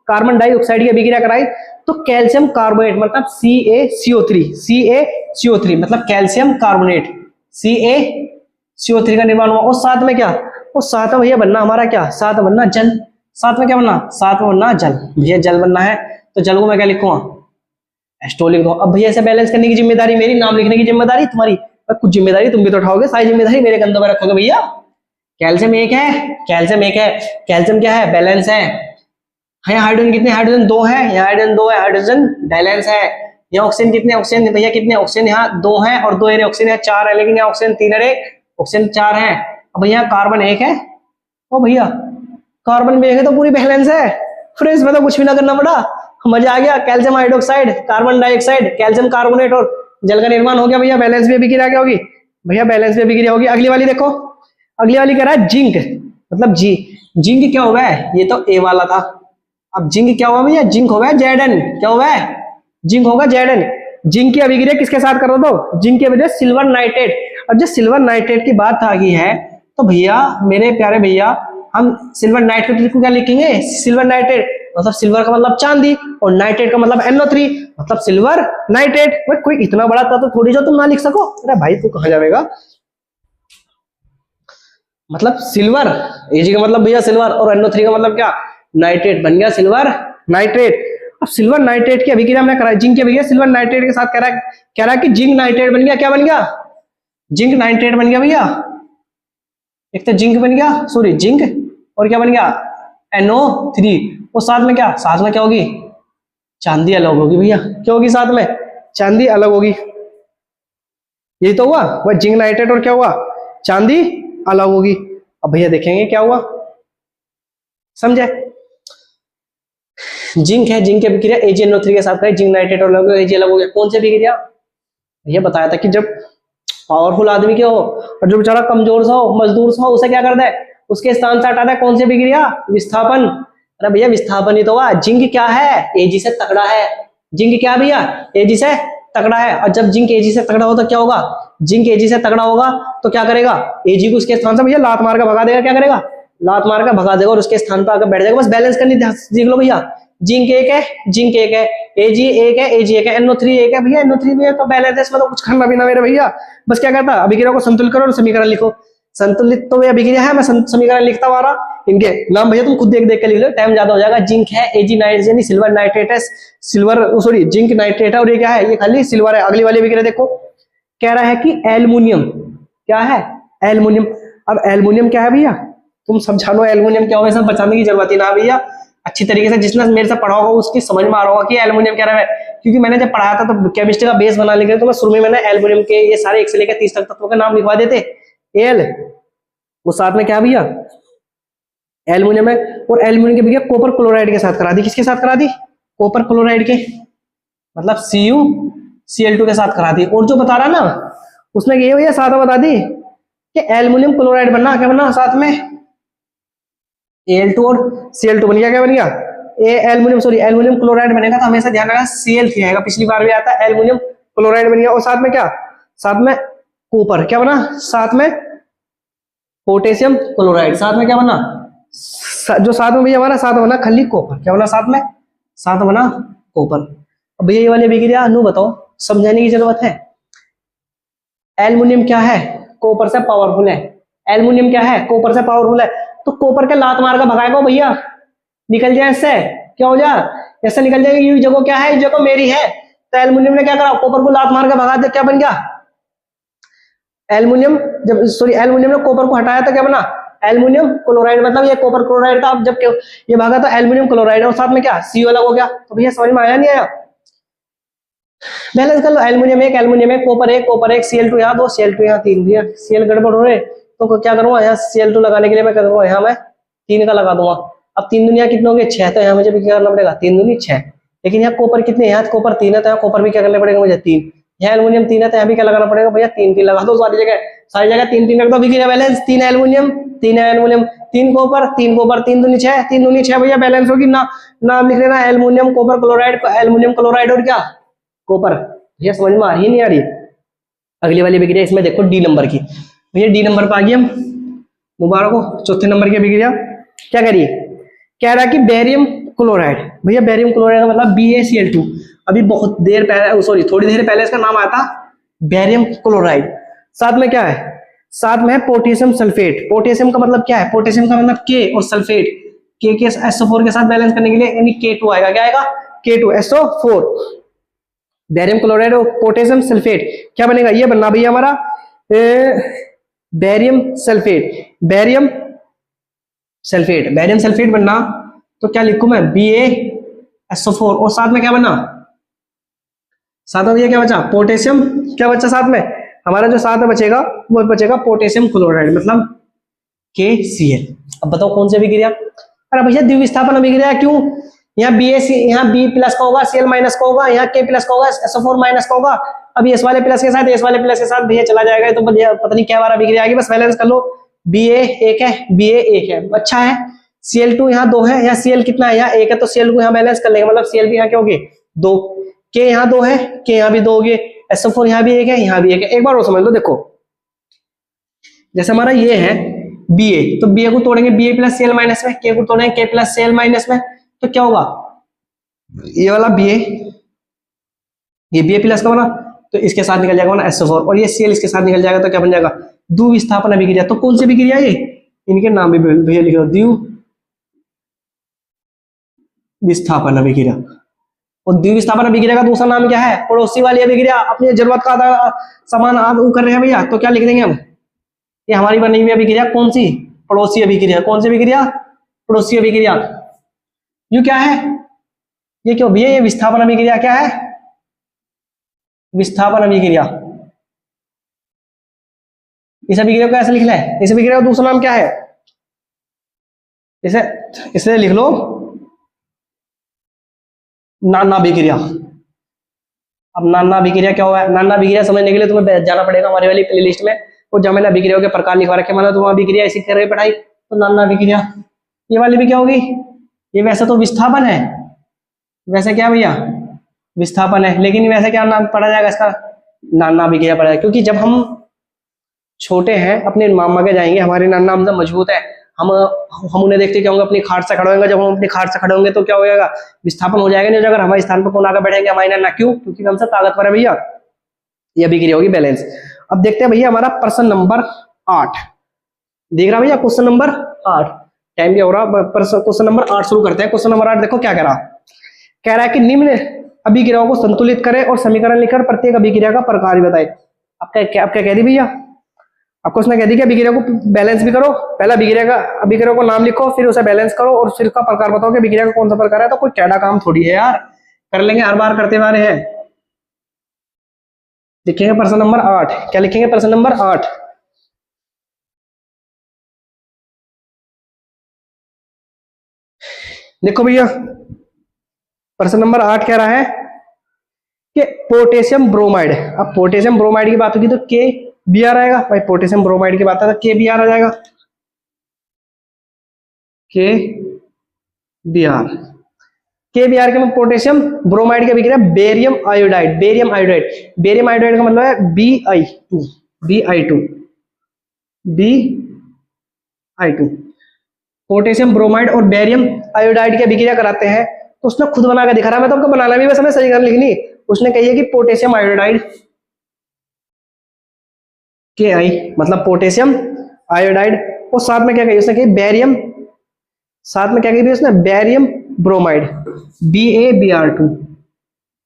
कार्बन डाइऑक्साइड की अभिक्रिया कराई तो कैल्शियम कार्बोनेट मतलब CaCO3, CaCO3 मतलब कैल्शियम कार्बोनेट, CaCO3 का निर्माण हुआ। और साथ में क्या, और साथ में भैया बनना हमारा क्या, साथ में बनना जल। साथ में क्या बनना, साथ में बनना जल। भैया जल बनना है तो जल को मैं क्या लिखूंगा, H2O लिख दो। अब भैया ऐसे बैलेंस करने की जिम्मेदारी मेरी, नाम लिखने की जिम्मेदारी तुम्हारी, कुछ जिम्मेदारी तुम भी तो उठाओगे, सारी जिम्मेदारी मेरे कंधों पर रखोगे भैया। कैल्शियम एक है, कैल्शियम एक है, कैल्शियम क्या है, बैलेंस है। यहाँ हाइड्रोजन कितने, हाइड्रोजन 2 है, यहाँ हाइड्रोजन 2 है, हाइड्रोजन बैलेंस है। यहाँ ऑक्सीजन कितने, ऑक्सीजन भैया कितने, ऑक्सीजन यहाँ 2 है और 2 ऑक्सीजन यहाँ 4 है, लेकिन यहाँ ऑक्सीजन 3 है, ऑक्सीजन 4 है। अब भैया कार्बन 1 है, ओ भैया कार्बन भी 1 है तो पूरी बैलेंस है। फिर इसमें तो कुछ भी ना करना पड़ा, मजा आ गया। Calcium hydroxide, carbon dioxide, calcium carbonate और जल का निर्माण हो गया भैया। बैलेंस भी अभिक्रिया क्या होगी भैया, बैलेंस भी अभिक्रिया होगी। अगली वाली देखो, अगली वाली कह रहा है जिंक मतलब जी। जिंक क्या हुआ है, ये तो ए वाला था। अब जिंक क्या हुआ भैया, जिंक होगा Zn, क्या हुआ है, जिंक होगा Zn। जिंक की अभिक्रिया किसके साथ कर रहा था, जिंक की वजह सिल्वर नाइट्रेट। अब जब सिल्वर नाइट्रेट की बात आ गई है तो भैया मेरे प्यारे भैया हम सिल्वर नाइट्रेट को क्या लिखेंगे, सिल्वर नाइट्रेट मतलब सिल्वर का मतलब चांदी और नाइट्रेट का मतलब NO3 मतलब सिल्वर नाइट्रेट। भाई कोई इतना बड़ा तत्व थोड़ी जो तुम ना लिख सको, अरे भाई तू कहां जाएगा। मतलब सिल्वर, Ag का मतलब भैया सिल्वर और NO3 का मतलब क्या, नाइट्रेट, बन गया सिल्वर नाइट्रेट। अब सिल्वर नाइट्रेट की अभिक्रिया हमने कराई, जिंक की अभिक्रिया सिल्वर नाइट्रेट के साथ कह रहा है कि जिंक नाइट्रेट बन गया। क्या बन गया, जिंक नाइट्रेट बन गया भैया। एक तो जिंक बन गया, सॉरी जिंक, और क्या बन गया NO3। और साथ में क्या, साथ में क्या होगी, चांदी अलग होगी भैया। क्या होगी साथ में, चांदी अलग होगी। यही तो हुआ, वह जिंक नाइट्रेट और क्या हुआ, चांदी अलग होगी। अब भैया देखेंगे क्या हुआ, समझे। जिंक है, जिंक की अभिक्रिया AgNO3 के साथ है, जिंक नाइट्रेट और Ag अलग हो गया। कौन सी अभिक्रिया, भैया बताया था कि जब पावरफुल आदमी के हो और जो बेचारा कमजोर सा हो, मजदूर सा हो, उसे क्या करता है, उसके स्थान से हटाता है। कौन सी अभिक्रिया, विस्थापन। अरे भैया विस्थापन ही तो हुआ। जिंक क्या है, Ag से तगड़ा है। जिंक क्या भैया, Ag से तगड़ा है। और जब जिंक Ag से तगड़ा हो तो क्या होगा, जिंक Ag से तगड़ा होगा तो क्या करेगा, Ag को उसके स्थान से भैया लात मार कर भगा देगा। क्या करेगा, लात मार कर भगा देगा और उसके स्थान पर आकर बैठ जाएगा। बस बैलेंस करनी देख लो भैया। जिंक एक है, जिंक एक है, Ag एक है, Ag एक है, NO3 एक है भैया, NO3 भी है तो बैलेंस है। इसमें तो कुछ करना भी ना मेरे भैया। बस क्या कहता, अभिक्रिया को संतुलित करो और समीकरण लिखो। संतुलित तो अभिक्रिया है, मैं समीकरण लिखता हुआ रहा। इनके नाम भैया तुम खुद देख देख के लिख लो, टाइम ज्यादा हो जाएगा। जिंक है, Ag नाइट्रेट सिल्वर नाइट्रेट है, सिल्वर सॉरी जिंक नाइट्रेट है, और ये क्या है, ये खाली सिल्वर है। अगली वाली अभिक्रिया देखो, कह रहा है कि एल्युमिनियम क्या है, एल्युमिनियम। अब एल्युमिनियम क्या है भैया, तुम समझा लो एल्युमिनियम क्या होगा, सब बचाने की जरूरत ही ना भैया। अच्छी तरीके से जिसने मेरे से पढ़ा होगा उसकी समझ में आ रहा होगा कि एल्युमिनियम क्या है। क्योंकि मैंने जब पढ़ाया था तो केमिस्ट्री का बेस बनाने के लिए तो मैं शुरू में मैंने एल्युमिनियम के ये सारे 1 से लेकर 30 तक तत्वों के नाम लिखवा देते। एल वो साथ में क्या भैया, एल्युमिनियम है। और एल्युमिनियम के भैया कॉपर क्लोराइड के साथ करा दी। किसके साथ करा दी, कॉपर क्लोराइड के मतलब CuCl2 के साथ करा दी। और जो बता रहा ना उसने ये भैया साथ बता दी कि एल्युमिनियम क्लोराइड बनना, क्या बनना साथ में Al2 और Cl2 बन गया। क्या बन गया, एल्युमिनियम सॉरी एल्युमिनियम क्लोराइड बनेगा तो हमेशा ध्यान रखना Cl3 आएगा, पिछली बार भी आता है। एल्युमिनियम क्लोराइड बन गया और साथ में क्या, साथ में कॉपर क्या बना, साथ में पोटेशियम क्लोराइड, साथ में क्या बना, जो साथ में भैया हमारा साथ बना खाली कॉपर। क्या बना साथ में, साथ बना कॉपर। अब भैया ये वाली अभिक्रिया अनु बताओ, समझाने की जरूरत है। एल्युमिनियम क्या है, कॉपर से पावरफुल है। एल्युमिनियम क्या है, कॉपर से पावरफुल है। तो कॉपर के लात मार कर भगाएगा भैया, निकल जाए इससे, क्या हो जाए, ऐसे निकल जाएगी। ये जगह क्या है, ये जगह मेरी है। तो एल्युमिनियम ने क्या करा, कॉपर को लात मार कर भगा दिया। क्या बन गया, एल्युमिनियम, जब सॉरी एल्युमिनियम ने कॉपर को हटाया तो क्या बना, एल्युमिनियम क्लोराइड, मतलब ये कॉपर क्लोराइड था, अब जब ये भागा तो एल्युमिनियम क्लोराइड और साथ में क्या CO अलग हो गया। तो भैया समझ में आया नहीं आया, बैलेंस कर लो, एल्युमिनियम एक, कॉपर एक, Cl2 यहाँ 2, Cl2 यहाँ 3, भैया Cl गड़बड़ हो रहे तो क्या करूंगा, यहाँ Cl2 लगाने के लिए मैं क्या करूंगा, यहाँ मैं 3 का लगा दूंगा। अब 3 दुनिया कितने होंगे 6, तो यहाँ मुझे भी क्या करना पड़ेगा 3 दूनी 6, लेकिन यहाँ कॉपर कितने, यहाँ कॉपर 3 है तो यहाँ कॉपर भी क्या करना पड़ेगा मुझे 3, यहाँ एल्युमिनियम 3 है तो यहाँ भी क्या लगाना पड़ेगा भैया 3 लगा दो, सारी जगह 3 रख दो, अभिक्रिया बैलेंस 3 एल्युमिनियम 3 कॉपर 3 दूनी 6, 3 दूनी 6 भैया बैलेंस होगी ना, नाम लिख लेना aluminium copper chloride, aluminium chloride और क्या कॉपर। भैया समझ में आ रही है नहीं आ रही। अगली वाली अभिक्रिया इसमें देखो डी नंबर की, भैया डी नंबर पर आ गई हम, मुबारक हो, चौथे नंबर की अभिक्रिया क्या करिए, कह रहा कि बेरियम क्लोराइड, भैया बेरियम क्लोराइड का मतलब BaCl2, अभी बहुत देर पहले सॉरी थोड़ी देर पहले इसका नाम आया था बेरियम क्लोराइड, साथ में क्या है, साथ में है पोटेशियम सल्फेट, पोटेशियम का मतलब क्या है, पोटेशियम का मतलब K और सल्फेट के SO4 के साथ बैलेंस करने के लिए यानी K2 आएगा, क्या आएगा K2SO4, बेरियम क्लोराइड और पोटेशियम सल्फेट क्या बनेगा, ये बनना भैया हमारा बेरियम सल्फेट बनना, तो क्या लिखूं मैं BaSO4 और साथ में क्या बना, साथ में भैया क्या बचा पोटेशियम, क्या बचा साथ में हमारा जो साथ में बचेगा वो बचेगा पोटेशियम क्लोराइड मतलब KCl। अब बताओ कौन सी अभिक्रिया, अरे भैया द्विविस्थापन अभिक्रिया, क्यों, यहाँ B प्लस का होगा, Cl माइनस का होगा, यहाँ K प्लस का होगा, SO4 माइनस का होगा, अब इस वाले प्लस के साथ भैया चला जाएगा, तो पता नहीं क्या बार अभिक्रिया आएगी, बस बैलेंस कर लो, BA एक है, अच्छा है, Cl2 यहाँ 2 है, यहाँ Cl कितना है, यहाँ 1 है, तो Cl को यहाँ बैलेंस कर लेंगे, मतलब Cl भी यहाँ क्या होगी 2, K यहाँ 2 है, K यहाँ भी 2 हो गए, SO4 यहाँ भी 1 है, यहाँ भी 1 है। एक बार और समझ लो, देखो जैसे हमारा ये है BA, तो BA को तोड़ेंगे BA प्लस Cl माइनस में, K को तोड़ेंगे K प्लस Cl माइनस में, तो क्या होगा ये वाला BA, ये BA प्लस का बना, तो इसके साथ निकल जाएगा ना SO4 और ये Cl इसके साथ निकल जाएगा, तो क्या बन जाएगा द्विविस्थापन अभिक्रिया। तो कौन सी अभिक्रिया ये, इनके नाम भी भैया लिख लो, द्विविस्थापन अभिक्रिया। और द्विविस्थापन अभिक्रिया का दूसरा नाम क्या है, पड़ोसी वाली अभिक्रिया, अपनी जरूरत का आधा सामान आप कर रहे हैं भैया, तो क्या लिख देंगे हम, ये हमारी बनी हुई अभिक्रिया कौन सी, पड़ोसी अभिक्रिया, कौन सी अभिक्रिया, पड़ोसी अभिक्रिया। यू क्या है, ये क्यों भैया, ये विस्थापन अभिक्रिया क्या है, विस्थापन अभिक्रिया, इस अभिक्रिया को ऐसे लिखना है, इस अभिक्रिया का दूसरा नाम क्या है, इसे लिख लो नाना अभिक्रिया। अब नाना अभिक्रिया क्या हुआ है, नाना अभिक्रिया समझने के लिए तुम्हें जाना पड़ेगा हमारी वाली प्लेलिस्ट में, और जब मैंने अभिक्रियाओं के प्रकार लिखवा रखे, मतलब तुम अभिक्रिया ऐसी कर रहे पढ़ाई, तो नाना अभिक्रिया, ये वाली भी क्या होगी, ये वैसे तो विस्थापन है, वैसे क्या भैया विस्थापन है, लेकिन वैसे क्या नाम पढ़ा जाएगा इसका, नाना अभिक्रिया पढ़ा जाएगा, क्योंकि जब हम छोटे हैं अपने मामा के जाएंगे, हमारे नाना हमसे मजबूत है, हम उन्हें देखते क्या होंगे, अपनी खाट से खड़े होंगे, जब हम अपनी खाट से खड़े होंगे तो क्या हो जाएगा, विस्थापन हो जाएगा, नहीं अगर हमारे स्थान पर कौन आकर बैठेंगे, हमारे नाना, क्यों, क्योंकि हमसे ताकतवर है भैया, ये अभिक्रिया होगी बैलेंस। अब देखते हैं भैया हमारा प्रश्न नंबर 8, देख रहा भैया क्वेश्चन नंबर 8, टाइम क्या हो रहा, क्वेश्चन नंबर 8 शुरू करते हैं। क्वेश्चन नंबर 8 देखो क्या कह रहा है कि निम्न अभिक्रियाओं को संतुलित करें और समीकरण लिखकर प्रत्येक अभिक्रिया का प्रकार बताए। अब क्या कह दी भैया, आपको उसने कह दी कि अभिक्रिया को बैलेंस भी करो, पहला अभिक्रिया को नाम लिखो, फिर उसे बैलेंस करो और फिर उसका प्रकार बताओ कि अभिक्रिया का कौन सा प्रकार है। तो कोई टेढ़ा काम थोड़ी है यार, कर लेंगे, हर बार करते आ रहे हैं। लिखेंगे प्रश्न नंबर 8, क्या लिखेंगे प्रश्न नंबर 8, देखो भैया प्रश्न नंबर 8 कह रहा है कि पोटेशियम ब्रोमाइड, अब पोटेशियम ब्रोमाइड की बात होगी तो KBr आएगा भाई, पोटेशियम ब्रोमाइड की बात है तो KBr आ जाएगा, KBr के पोटेशियम ब्रोमाइड की अभिक्रिया बेरियम आयोडाइड, बेरियम आयोडाइड का मतलब है Bi2 पोटेशियम ब्रोमाइड और बेरियम आयोडाइड की अभिक्रिया कराते हैं, तो उसने खुद बना के दिखा रहा है, मैं तो आपको बनाना भी बस हमें सही कर लिखनी, उसने कही है कि पोटेशियम आयोडाइड Ki मतलब पोटेशियम आयोडाइड, और साथ में क्या कही उसने, कही बेरियम, साथ में क्या कही उसने, बेरियम ब्रोमाइड BaBr2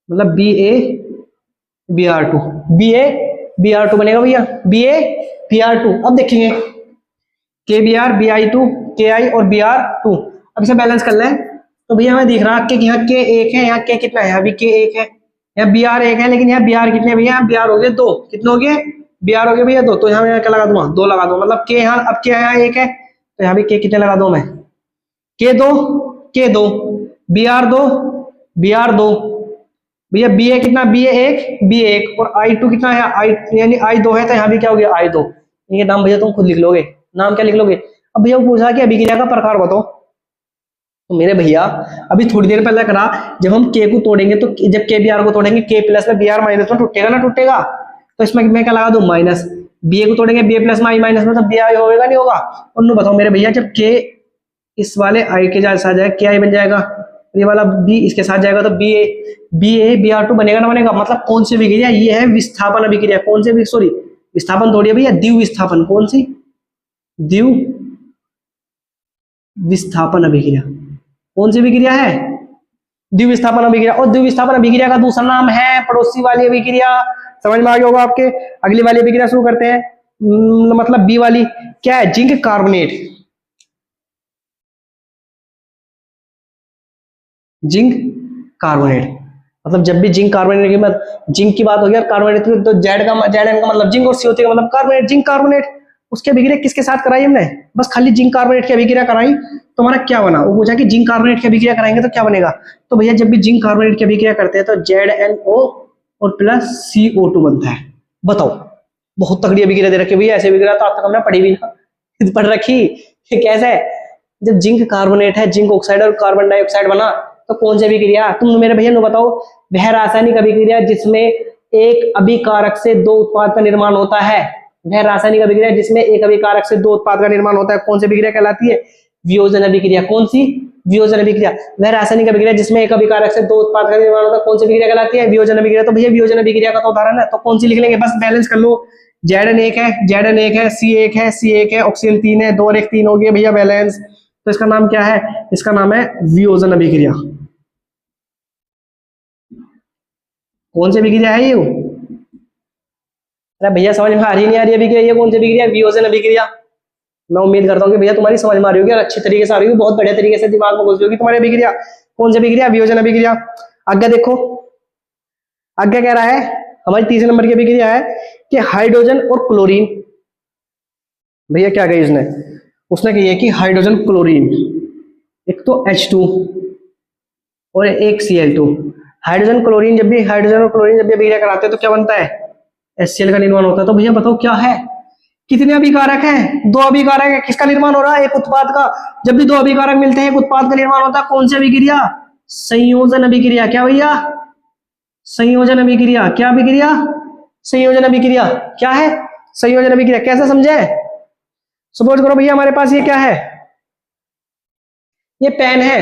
मतलब BaBr2 Br2 बनेगा भैया, Ba Br2। अब देखेंगे KBr Bi2 Ki और Br2। अब इसे बैलेंस कर लें तो भैया हमें दिख रहा है कि यहाँ K1 है, यहाँ K कितना है, अभी K1 है, यहाँ Br1 है, लेकिन यहाँ Br कितने भैया, Br हो गए 2, कितने हो गए, Br हो गए भैया 2, तो यहाँ मैं क्या लगा दूंगा, 2 लगा दूंगा, मतलब K यहाँ, अब K यहाँ 1 है तो यहाँ भी K कितने लगा दूं मैं, K2 Br2 Br2 भैया Ba कितना, Ba1 और I2 कितना है, I यानी I2 है, तो यहाँ भी क्या हो गया I2। इनके नाम भैया तुम खुद लिख लोगे, नाम क्या लिख लोगे। अब भैया पूछा कि अभिक्रिया का प्रकार बताओ, तो मेरे भैया अभी थोड़ी देर पहले करा, जब हम K को तोड़ेंगे तो जब K Br को तोड़ेंगे K प्लस में Br माइनस में टूटेगा ना, टूटेगा, तो इसमें मैं क्या लगा दूं, माइनस। Ba को तोड़ेंगे Ba प्लस में I माइनस में, तो Bi होगा नहीं होगा। और नो बताओ मेरे भैया, जब K इस वाले I के साथ जाएगा Ki बन जाएगा, ये वाला B इसके साथ जाएगा तो Ba Br2 बनेगा ना बनेगा। मतलब कौन सी अभिक्रिया, ये है विस्थापन अभिक्रिया। कौन सी, सॉरी विस्थापन थोड़ी है भैया, द्विव विस्थापन। कौन सी, द्विव विस्थापन अभिक्रिया। कौन सी अभिक्रिया है, द्विव विस्थापन अभिक्रिया। और द्विव विस्थापन अभिक्रिया का दूसरा नाम है पड़ोसी वाली अभिक्रिया। समझ में आ गया होगा आपके। अगली वाली अभिक्रिया शुरू करते हैं, मतलब बी वाली क्या है, जिंक कार्बोनेट। जिंक कार्बोनेट मतलब जब भी जिंक कार्बोनेट की मतलब जिंक की बात होगी और कार्बोनेट तो जेड का मतलब जिंक और CO3 का मतलब कार्बोनेट, जिंक कार्बोनेट। उसकी अभिक्रिया किसके साथ कराई हमने, बस खाली जिंक कार्बोनेट की अभिक्रिया कराई तो हमारा क्या बना, वो पूछा कि जिंक कार्बोनेट की अभिक्रिया कराएंगे तो क्या बनेगा। तो भैया जब भी जिंक कार्बोनेट की अभिक्रिया करते हैं तो ZnO और प्लस CO2 बनता है। बताओ, बहुत तगड़ी अभिक्रिया दे रखी भैया। ऐसे अभिक्रिया तो आज तक हमने पढ़ी भी ना, पढ़ रखी। कैसे है, जब जिंक कार्बोनेट है, जिंक ऑक्साइड और कार्बन डाइऑक्साइड बना तो कौन सी अभिक्रिया, तुम मेरे भैया नो बताओ। वह रासायनिक अभिक्रिया जिसमें एक अभिकारक से 2 उत्पाद का निर्माण होता है। वह रासायनिक अभिक्रिया जिसमें एक अभिकारक से 2 उत्पाद का निर्माण होता है, कौन सी अभिक्रिया कहलाती है, वियोजन अभिक्रिया। कौन सी, वियोजन अभिक्रिया। वह रासायनिक अभिक्रिया जिसमें एक अभिकारक से 2 उत्पाद का निर्माण होता है, कौन सी अभिक्रिया कहलाती है, वियोजन अभिक्रिया। तो भैया वियोजन अभिक्रिया का तो उदाहरण है, तो कौन सी लिख लेंगे, बस बैलेंस कर लो। Zn1 है, Zn1 है, C1 है, C1 है, ऑक्सीजन 3 है, 2 और 1 3 हो गया भैया बैलेंस। तो इसका नाम क्या है, इसका नाम है वियोजन अभिक्रिया। कौन सी अभिक्रिया है ये, अरे भैया समझ में आ रही नहीं आ रही अभिक्रिया, ये कौन सी अभिक्रिया, वियोजन अभिक्रिया। मैं उम्मीद करता हूँ कि भैया तुम्हारी समझ में आ रही होगी और अच्छी तरीके से आ रही होगी, बहुत बढ़िया तरीके से दिमाग में घुस रही होगी तुम्हारी अभिक्रिया। कौन सी अभिक्रिया, वियोजन अभिक्रिया। आगे देखो, आगे कह रहा है हमारी तीसरे नंबर की अभिक्रिया है कि हाइड्रोजन और क्लोरीन। भैया क्या कही उसने कही है कि हाइड्रोजन क्लोरीन, एक तो H2 और एक Cl2। हाइड्रोजन क्लोरीन जब भी अभिक्रिया कराते हैं तो क्या बनता है, HCl का निर्माण होता है। तो भैया बताओ क्या है, कितने अभिकारक हैं, 2 अभिकारक है, किसका निर्माण हो रहा है, एक उत्पाद का। जब भी 2 अभिकारक मिलते हैं एक उत्पाद का निर्माण होता है, कौन सी अभिक्रिया, संयोजन अभिक्रिया। क्या भैया, संयोजन अभिक्रिया। क्या अभिक्रिया, संयोजन अभिक्रिया। क्या है, संयोजन अभिक्रिया। कैसे समझे, सपोज करो भैया हमारे पास ये क्या है, ये पेन है,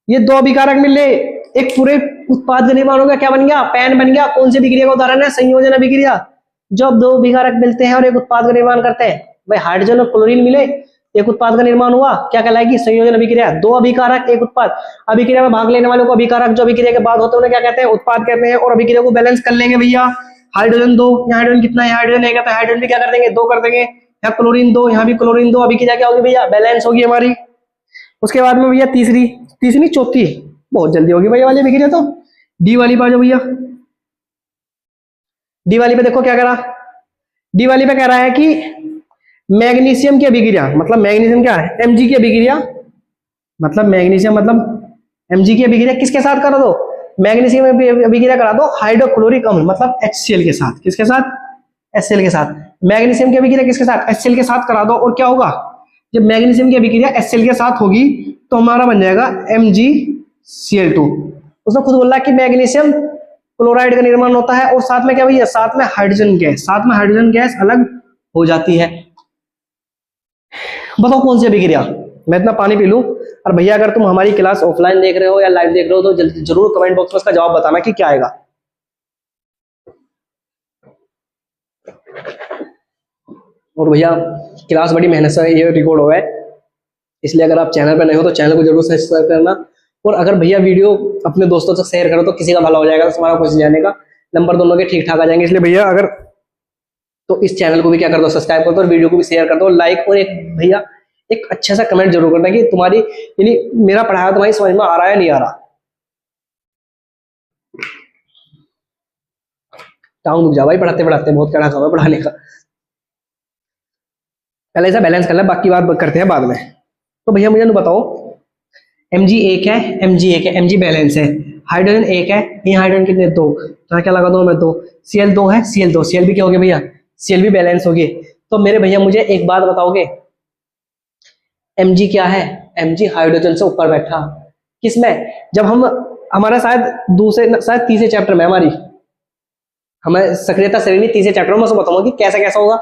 ये 2 अभिकारक मिले, एक पूरे उत्पाद का निर्माण हो गया, क्या बन गया, पेन बन गया। कौन सी अभिक्रिया का उदाहरण है, संयोजन अभिक्रिया। जब 2 अभिकारक मिलते हैं और एक उत्पाद का निर्माण करते हैं, भाई हाइड्रोजन और क्लोरीन मिले, एक उत्पाद का निर्माण हुआ, क्या कहलाएगी, संयोजन अभिक्रिया। 2 अभिकारक एक उत्पाद, अभिक्रिया में भाग लेने वालों को अभिकारक, जो अभिक्रिया के बाद होते हैं उन्हें क्या कहते हैं, उत्पाद कहते हैं। और अभिक्रिया को बैलेंस कर लेंगे भैया, हाइड्रोजन 2, यहाँ हाइड्रोजन कितना है, हाइड्रोजन 1 है, तो हाइड्रोजन भी क्या कर देंगे, 2 कर देंगे। यहाँ क्लोरीन 2, यहाँ भी क्लोरीन 2, अभिक्रिया क्या होगी भैया, बैलेंस होगी हमारी। उसके बाद में भैया तीसरी चौथी बहुत जल्दी होगी भैया वाली अभिक्रिया। तो डी वाली पे आ जाओ भैया। डी वाली पे देखो क्या करा, डी वाली पे कह रहा है कि मैग्नीशियम की अभिक्रिया, मतलब मैग्नीशियम क्या है, Mg की अभिक्रिया, मतलब मैग्नीशियम मतलब Mg की अभिक्रिया किसके साथ करा दो, मैग्नीशियम अभिक्रिया करा दो हाइड्रोक्लोरिक अम्ल मतलब HCl के साथ। किसके साथ, HCl के साथ। मैग्नीशियम की अभिक्रिया किसके साथ, HCl के साथ करा दो। और क्या होगा, जब मैग्नीशियम की अभिक्रिया HCl के साथ होगी तो हमारा बन जाएगा MgCl2। उसने खुद बोला कि मैग्नीशियम क्लोराइड का निर्माण होता है और साथ में क्या भैया, साथ में हाइड्रोजन गैस अलग हो जाती है। बताओ कौन सी अभिक्रिया। मैं इतना पानी पी लूं। और भैया अगर तुम हमारी क्लास ऑफलाइन देख रहे हो या लाइव देख रहे हो तो जरूर कमेंट बॉक्स में इसका जवाब बताना कि क्या आएगा। और भैया क्लास बड़ी मेहनत से ये रिकॉर्ड हुआ है, इसलिए अगर आप चैनल पर नए हो तो चैनल को जरूर सब्सक्राइब करना। और अगर भैया वीडियो अपने दोस्तों से शेयर करो तो किसी का भला हो जाएगा, तो तुम्हारा कुछ जाने का नंबर दोनों के ठीक ठाक आ जाएंगे। इसलिए भैया अगर तो इस चैनल को भी क्या कर दो, सब्सक्राइब कर दो, और वीडियो को भी शेयर कर दो, लाइक, और एक भैया एक अच्छा सा कमेंट जरूर करना कि तुम्हारी यानी मेरा पढ़ाया तुम्हारी समझ में आ रहा है नहीं आ रहा। टाउन रुक जा भाई, पढ़ाते पढ़ाते बहुत कड़ा काम है पढ़ाने का। पहले ऐसा बैलेंस कर ले, बाकी बात करते हैं बाद में। तो भैया मुझे बताओ, Mg एक है, Mg एक है, Mg बैलेंस है, हाइड्रोजन एक है, ये हाइड्रोजन कितने, दो, तो क्या लगा दो मैं, दो, Cl दो है, Cl भी क्या हो गया भैया, Cl भी बैलेंस हो गए। तो मेरे भैया मुझे एक बात बताओगे, Mg क्या है, Mg हाइड्रोजन से ऊपर बैठा, किसमें, जब हम हमारा शायद दूसरे शायद तीसरे चैप्टर में हमारी हमें सक्रियता श्रेणी तीसरे चैप्टर में बताऊंगा कि कैसा कैसा होगा।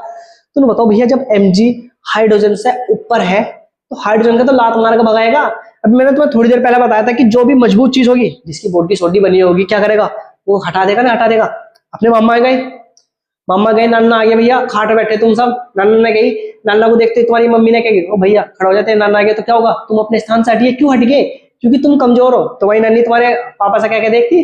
तो बताओ भैया, जब Mg हाइड्रोजन से ऊपर है तो हाइड्रोजन का तो लात मार के भगाएगा। अभी मैंने तुम्हें थोड़ी देर पहले बताया था कि जो भी मजबूत चीज होगी, जिसकी बॉडी सोडी बनी होगी, क्या करेगा, वो हटा देगा ना, हटा देगा। अपने मामा गए, नाना आ गया, भैया खाट पे बैठे तुम सब, नाना ने गई, नाना को देखते तुम्हारी मम्मी ने क्या की, ओ भैया खड़ा हो जाते, नाना आ गया तो क्या होगा, तुम अपने स्थान से हटिए, क्यों हट गए, क्योंकि तुम कमजोर हो। तुम्हारी नानी तुम्हारे पापा से क्या क्या देखती,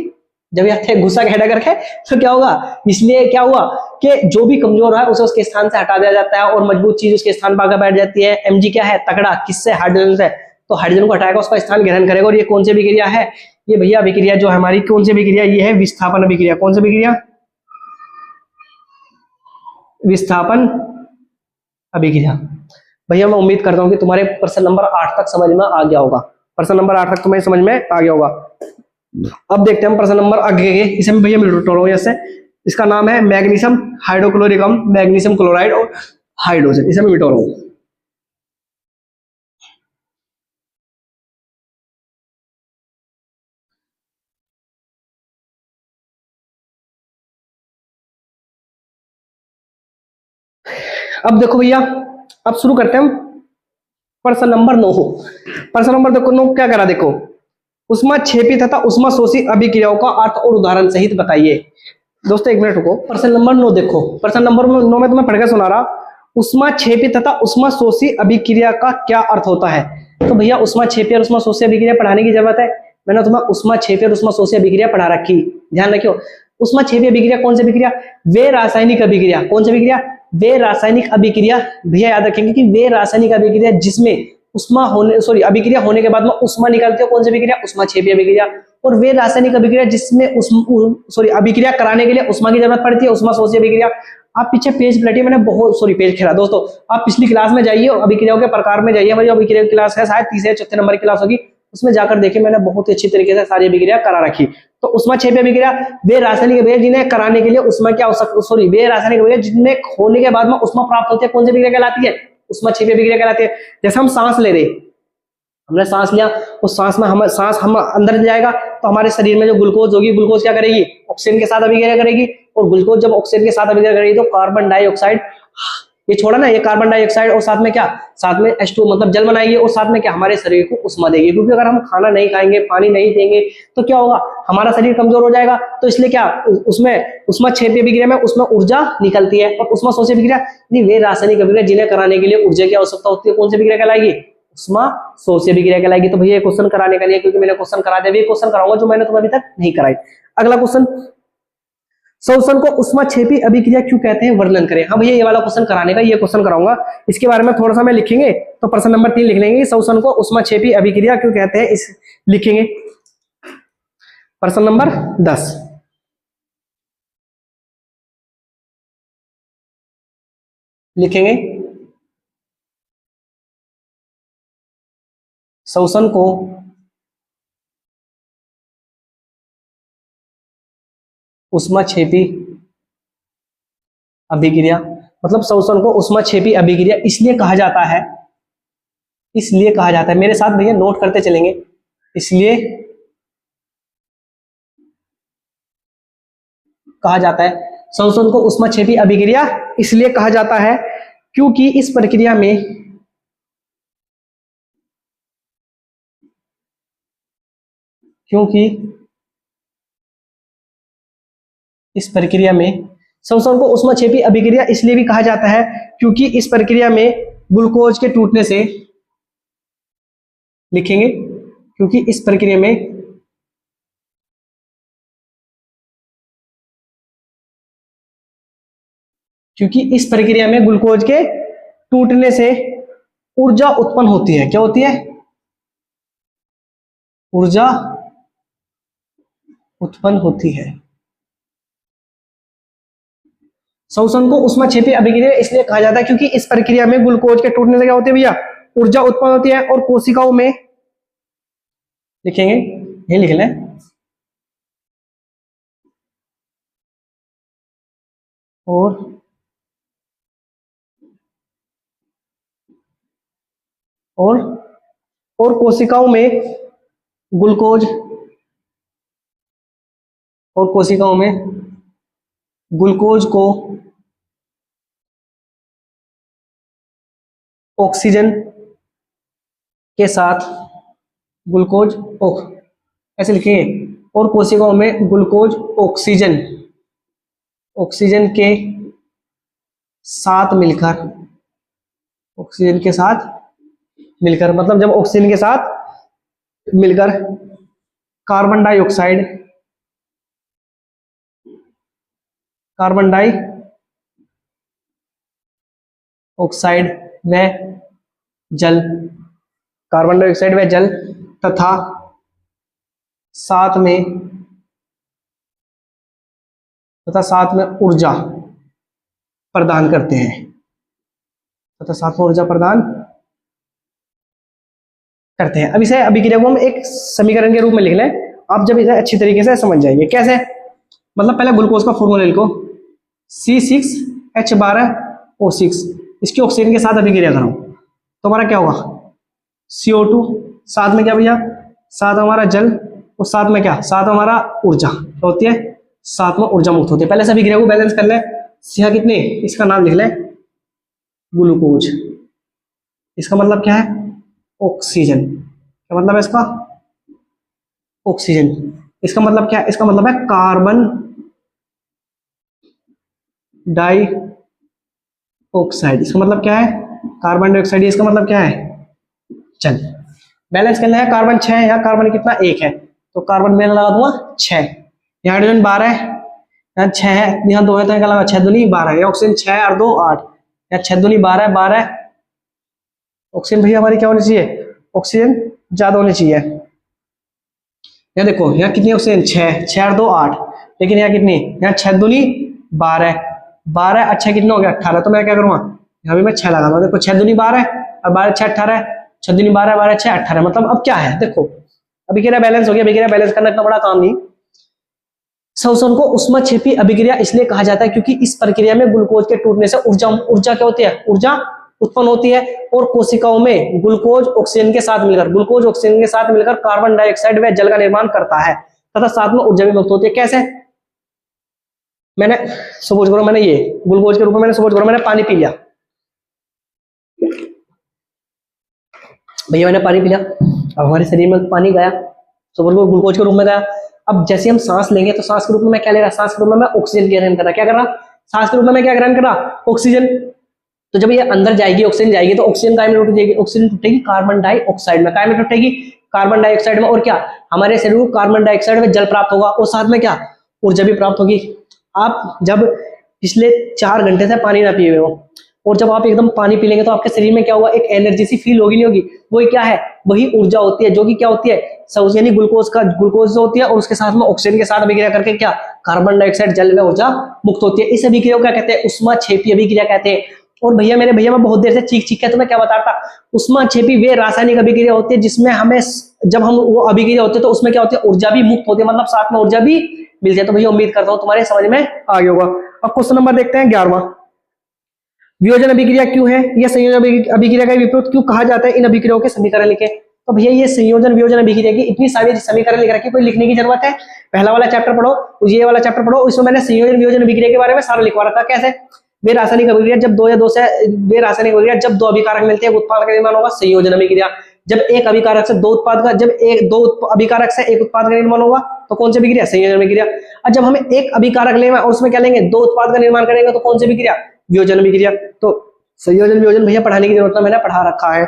जब ये गुस्सा कहना करके, तो क्या होगा, इसलिए क्या हुआ कि जो भी कमजोर है उसे उसके स्थान से हटा दिया जाता है और मजबूत चीज उसके स्थान पर आकर बैठ जाती है। Mg क्या है, तगड़ा, किससे, हाइड्रोजन से, तो हाइड्रोजन को हटाएगा, उसका स्थान ग्रहण करेगा। और ये कौन सी अभिक्रिया है, ये भैया अभिक्रिया जो हमारी कौन सी अभिक्रिया, ये है विस्थापन अभिक्रिया। कौन सी अभिक्रिया, विस्थापन अभिक्रिया। भैया मैं उम्मीद करता हूं कि तुम्हारे प्रश्न नंबर 8 तक समझ में आ गया होगा, प्रश्न नंबर 8 तक तुम्हें समझ में आ गया होगा। अब देखते हैं हम प्रश्न नंबर आगे के, इसे मैं भैया मिटोड़ो जैसे, इसका नाम है मैग्नीशियम हाइड्रोक्लोरिकम, मैग्नीशियम क्लोराइड और हाइड्रोजन, इसे मैं मिटो रहा हूं। अब देखो भैया, अब शुरू करते हैं हम प्रश्न नंबर 9। प्रश्न नंबर देखो 9 क्या करा, देखो उष्मा क्षेपी तथा उष्मा शोषी अभिक्रियाओं का अर्थ और उदाहरण सहित बताइए। दोस्तों एक मिनट रुको, प्रश्न नंबर 9 देखो, प्रश्न नंबर 9 में तुम्हें पढ़ के सुना रहा, उष्मा क्षेपी तथा उष्मा शोषी अभिक्रिया का क्या अर्थ होता है। तो भैया उष्मा क्षेपी और उष्मा शोषी अभिक्रिया पढ़ाने की जरूरत है, मैंने तुम्हें उष्मा क्षेपी और उष्मा शोषी अभिक्रिया पढ़ा रखी, ध्यान रखियो। उष्मा क्षेपी अभिक्रिया कौन सी अभिक्रिया, वे रासायनिक अभिक्रिया, कौन सी अभिक्रिया, वे रासायनिक अभिक्रिया। भैया याद रखेंगे कि वे रासायनिक अभिक्रिया जिसमें उष्मा होने अभिक्रिया होने के बाद में उष्मा निकलती है, कौन सी अभिक्रिया, उष्मा क्षेपी अभिक्रिया। और वे रासायनिक अभिक्रिया जिसमें अभिक्रिया कराने के लिए उष्मा की जरूरत पड़ती है, उष्मा शोषी अभिक्रिया। आप पीछे पेज पलटिए, मैंने बहुत पेज खेला दोस्तों, आप पिछली क्लास में जाइए, अभिक्रियाओं के प्रकार में जाइए, हमारी अभिक्रिया क्लास है शायद तीसरे चौथे नंबर की क्लास होगी, उसमें जाकर देखिए, मैंने बहुत ही अच्छी तरीके से सारी अभिक्रिया करा रखी। तो उष्मा क्षेपी अभिक्रिया वे रासायनिक अभिक्रिया जिन्हें कराने के लिए उष्मा की आवश्यकता, वे रासायनिक अभिक्रिया जिनमें होने के बाद में उष्मा प्राप्त होती है, कौन सी अभिक्रिया कहलाती है, उष्मा क्षेपी अभिक्रिया कहलाती है। जैसे हम सांस ले रहे, हमने सांस लिया, उस सांस में हम अंदर जाएगा तो हमारे शरीर में जो ग्लूकोज होगी, ग्लूकोज क्या करेगी, ऑक्सीजन के साथ अभिक्रिया करेगी, और ग्लूकोज जब ऑक्सीजन के साथ अभिक्रिया करेगी तो कार्बन डाइऑक्साइड, ये छोड़ा ना, ये कार्बन डाइऑक्साइड, और साथ में क्या, साथ में H2 मतलब जल बनाएगी, और साथ में क्या, हमारे शरीर को उष्मा देगी। क्योंकि अगर हम खाना नहीं खाएंगे, पानी नहीं देंगे, तो क्या होगा, हमारा शरीर कमजोर हो जाएगा। तो इसलिए क्या, उसमें उष्मा क्षेपी अभिक्रिया में उसमें ऊर्जा निकलती है। और उष्मा शोषी अभिक्रिया वे रासायनिक अभिक्रिया जिन्हें कराने के लिए ऊर्जा की आवश्यकता होती है, कौन सी अभिक्रिया कहलाएगी, उष्मा शोषी अभिक्रिया कहलाएगी। तो भैया क्वेश्चन कराने के लिए, क्योंकि मैंने क्वेश्चन करा दिया, क्वेश्चन कराऊंगा जो मैंने तुम्हें अभी तक नहीं कराई। अगला क्वेश्चन, शोषण को उष्मा क्षेपी अभिक्रिया क्यों कहते हैं, वर्णन करें। हाँ भैया ये वाला क्वेश्चन कराने का, ये क्वेश्चन कराऊंगा, इसके बारे में थोड़ा सा मैं लिखेंगे। तो प्रश्न नंबर 3 लिख लेंगे, शोषण को उष्मा क्षेपी अभिक्रिया क्यों कहते हैं, इस लिखेंगे। प्रश्न नंबर 10 लिखेंगे, शोषण को उष्मा क्षेपी अभिक्रिया, मतलब शोषण को उष्मा क्षेपी अभिक्रिया इसलिए कहा जाता है, इसलिए कहा जाता है, मेरे साथ भैया नोट करते चलेंगे, इसलिए कहा जाता है, शोषण को उष्मा क्षेपी अभिक्रिया इसलिए कहा जाता है क्योंकि इस प्रक्रिया में शोषण को उष्मा क्षेपी अभिक्रिया इसलिए भी कहा जाता है क्योंकि इस प्रक्रिया में ग्लूकोज के टूटने से, लिखेंगे, क्योंकि इस प्रक्रिया में क्योंकि इस प्रक्रिया में ग्लूकोज के टूटने से ऊर्जा उत्पन्न होती है। क्या होती है? ऊर्जा उत्पन्न होती है। शोषण को ऊष्माक्षेपी अभिक्रिया इसलिए कहा जाता है क्योंकि इस प्रक्रिया में ग्लूकोज के टूटने से क्या होती है भैया? ऊर्जा उत्पन्न होती है। और कोशिकाओं में लिखेंगे, ये लिख लें, और कोशिकाओं में ग्लूकोज को ऑक्सीजन के साथ ऐसे लिखेंगे, और कोशिकाओं में ग्लूकोज ऑक्सीजन के साथ मिलकर मतलब जब ऑक्सीजन के साथ मिलकर कार्बन डाइऑक्साइड व जल तथा साथ में ऊर्जा प्रदान करते हैं अब इसे अभिक्रिया को हम एक समीकरण के रूप में लिख लें। आप जब इसे अच्छी तरीके से समझ जाएंगे। कैसे? मतलब पहले ग्लूकोज का फॉर्मूला लिखो, C6H12O6, इसकी ऑक्सीजन के साथ अभिक्रिया करो तो हमारा क्या होगा? CO2, साथ में क्या भैया? साथ हमारा जल, और साथ में क्या? साथ हमारा ऊर्जा होती है, साथ में ऊर्जा मुक्त होती है। पहले से अभिक्रिया को बैलेंस कर ले। यहाँ कितने? इसका नाम लिख ले ग्लूकोज। इसका मतलब क्या है? ऑक्सीजन। क्या मतलब है इसका? ऑक्सीजन। इसका मतलब क्या है? इसका मतलब है कार्बन डाइऑक्साइड। इसका मतलब क्या है? Carbon dioxide. इसका मतलब क्या है? चल बैलेंस करना है। कार्बन 6 है, यहाँ कार्बन कितना? 1 है, तो कार्बन में लगा दूंगा 6। यहाँ हाइड्रोजन 12 है, यहाँ 6 है, यहाँ 2 है, तो क्या लगा? 6 दूनी 12। यहाँ ऑक्सीजन 6 और 2 8, यहाँ 6 दूनी 12। ऑक्सीजन भैया हमारी क्या होनी चाहिए? ऑक्सीजन ज्यादा होनी चाहिए। यहाँ देखो, यहाँ कितनी ऑक्सीजन? 6 और 2 8, लेकिन यहाँ कितनी? यहाँ 6 दूनी 12 अच्छा कितना हो गया? 18। तो मैं क्या करूँगा? यहाँ भी मैं 6 लगा दूंगा। देखो 6 दूनी 12 और 12 6 18, 6 दूनी 12 12 6 18। मतलब अब क्या है? देखो अभिक्रिया बैलेंस हो गया। अभिक्रिया बैलेंस करना इतना बड़ा काम नहीं। शोषण को ऊष्माक्षेपी अभिक्रिया इसलिए कहा जाता है क्योंकि इस प्रक्रिया में ग्लूकोज के टूटने से ऊर्जा क्या होती है? ऊर्जा उत्पन्न होती है। और कोशिकाओं में ग्लूकोज ऑक्सीजन के साथ मिलकर कार्बन डाइऑक्साइड व जल का निर्माण करता है तथा साथ में ऊर्जा भी मुक्त होती है। कैसे? मैंने सपोज करो, मैंने ये ग्लूकोज के रूप में मैंने पानी पी लिया भैया, मैंने पानी पी लिया। अब हमारे शरीर में पानी गया, सपोज करो ग्लूकोज के रूप में गया। अब जैसे हम सांस लेंगे तो सांस के रूप में मैं क्या ले रहा? सांस के रूप में मैं ऑक्सीजन ग्रहण कर रहा। क्या कर रहा? सांस के रूप में मैं क्या ग्रहण कर रहा? ऑक्सीजन। तो जब ये अंदर जाएगी, ऑक्सीजन जाएगी, तो ऑक्सीजन काय में टूट जाएगी? ऑक्सीजन टूटेगी कार्बन डाइऑक्साइड में। काय में टूटेगी? कार्बन डाइऑक्साइड में। और क्या? हमारे शरीर को कार्बन डाइऑक्साइड में जल प्राप्त होगा, और साथ में क्या? ऊर्जा भी प्राप्त होगी। आप जब पिछले 4 घंटे से पानी ना पिए हुए हो, और जब आप एकदम पानी पी लेंगे तो आपके शरीर में क्या होगा? एक एनर्जी सी फील होगी, नहीं होगी? वही क्या है? वही ऊर्जा होती है, जो कि क्या होती है? यानी ग्लूकोज होती है, और उसके साथ में ऑक्सीजन के साथ अभिक्रिया करके क्या? कार्बन डाइऑक्साइड जल में ऊर्जा मुक्त होती है। इस अभिक्रिया को क्या कहते हैं? ऊष्माक्षेपी अभिक्रिया कहते हैं। और भैया मैं बहुत देर से चीख के तुम्हें क्या बताता? ऊष्माक्षेपी वे रासायनिक अभिक्रिया होती है जिसमें हमें, जब हम वो अभिक्रिया होती है तो उसमें क्या होती है? ऊर्जा भी मुक्त होती है, मतलब साथ में ऊर्जा भी मिलती है। तो भैया उम्मीद करता हूं तुम्हारे समझ में आ गया होगा। अब क्वेश्चन नंबर देखते हैं 11वां। वियोजन अभिक्रिया क्यों है? यह संयोजन अभिक्रिया का विपरीत क्यों कहा जाता है? इन अभिक्रियाओं के समीकरण लिखे। तो भैया ये संयोजन वियोजन अभिक्रिया की इतनी सारी समीकरण लिख रखी, कोई लिखने की जरूरत है? पहला वाला चैप्टर पढ़ो, ये वाला चैप्टर पढ़ो, इसमें मैंने संयोजन वियोजन अभिक्रिया के बारे में सारा लिखवा रखा। कैसे? वे रासायनिक अभिक्रिया जब दो अभिकारक मिलते हैं, उत्पाद का निर्माण होगा, संयोजन अभिक्रिया। जब एक अभिकारक से दो उत्पाद का अभिकारक से एक उत्पाद का निर्माण होगा तो कौन सी अभिक्रिया? संयोजन अभिक्रिया। और जब हम एक अभिकारक लेंगे और उसमें क्या लेंगे? 2 उत्पाद का निर्माण करेंगे तो कौन सी अभिक्रिया? वियोजन अभिक्रिया। तो संयोजन वियोजन भैया पढ़ाने की जरूरत है, मैंने पढ़ा रखा है।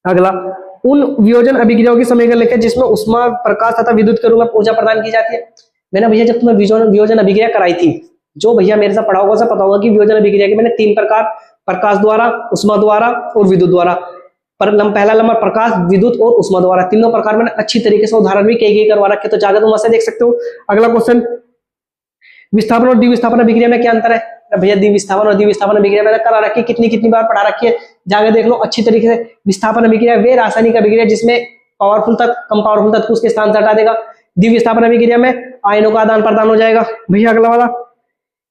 अगला, उन वियोजन अभिक्रियाओं की समीकरण लिखे जिसमें उष्मा, प्रकाश तथा विद्युत के रूप में ऊर्जा प्रदान की जाती है। मैंने भैया जब तुम्हें वियोजन अभिक्रिया कराई थी जो भैया मेरे साथ पढ़ा होगा उसे पता होगा कि वियोजन अभिक्रिया के मैंने 3 प्रकार, प्रकाश द्वारा, उष्मा द्वारा और विद्युत द्वारा। पहला नंबर प्रकाश, विद्युत और उष्मा द्वारा, तीनों प्रकार मैंने अच्छी तरीके से उदाहरण भी कई करवा रखे, तो जाकर तुम वैसे देख सकते हो। अगला क्वेश्चन, विस्थापन और द्विविस्थापन अभिक्रिया में क्या अंतर है? भैया द्विविस्थापन और द्विविस्थापन अभिक्रिया मैंने करा रखी है, कितनी कितनी बार पढ़ा रखी है, जाकर देख लो अच्छी तरीके से। विस्थापन अभिक्रिया वे रासायनिक अभिक्रिया जिसमें पावरफुल तत्व कम पावरफुल तत्व को उसके स्थान से हटा देगा। द्विविस्थापन अभिक्रिया में आयनों का आदान प्रदान हो जाएगा। भैया अगला वाला,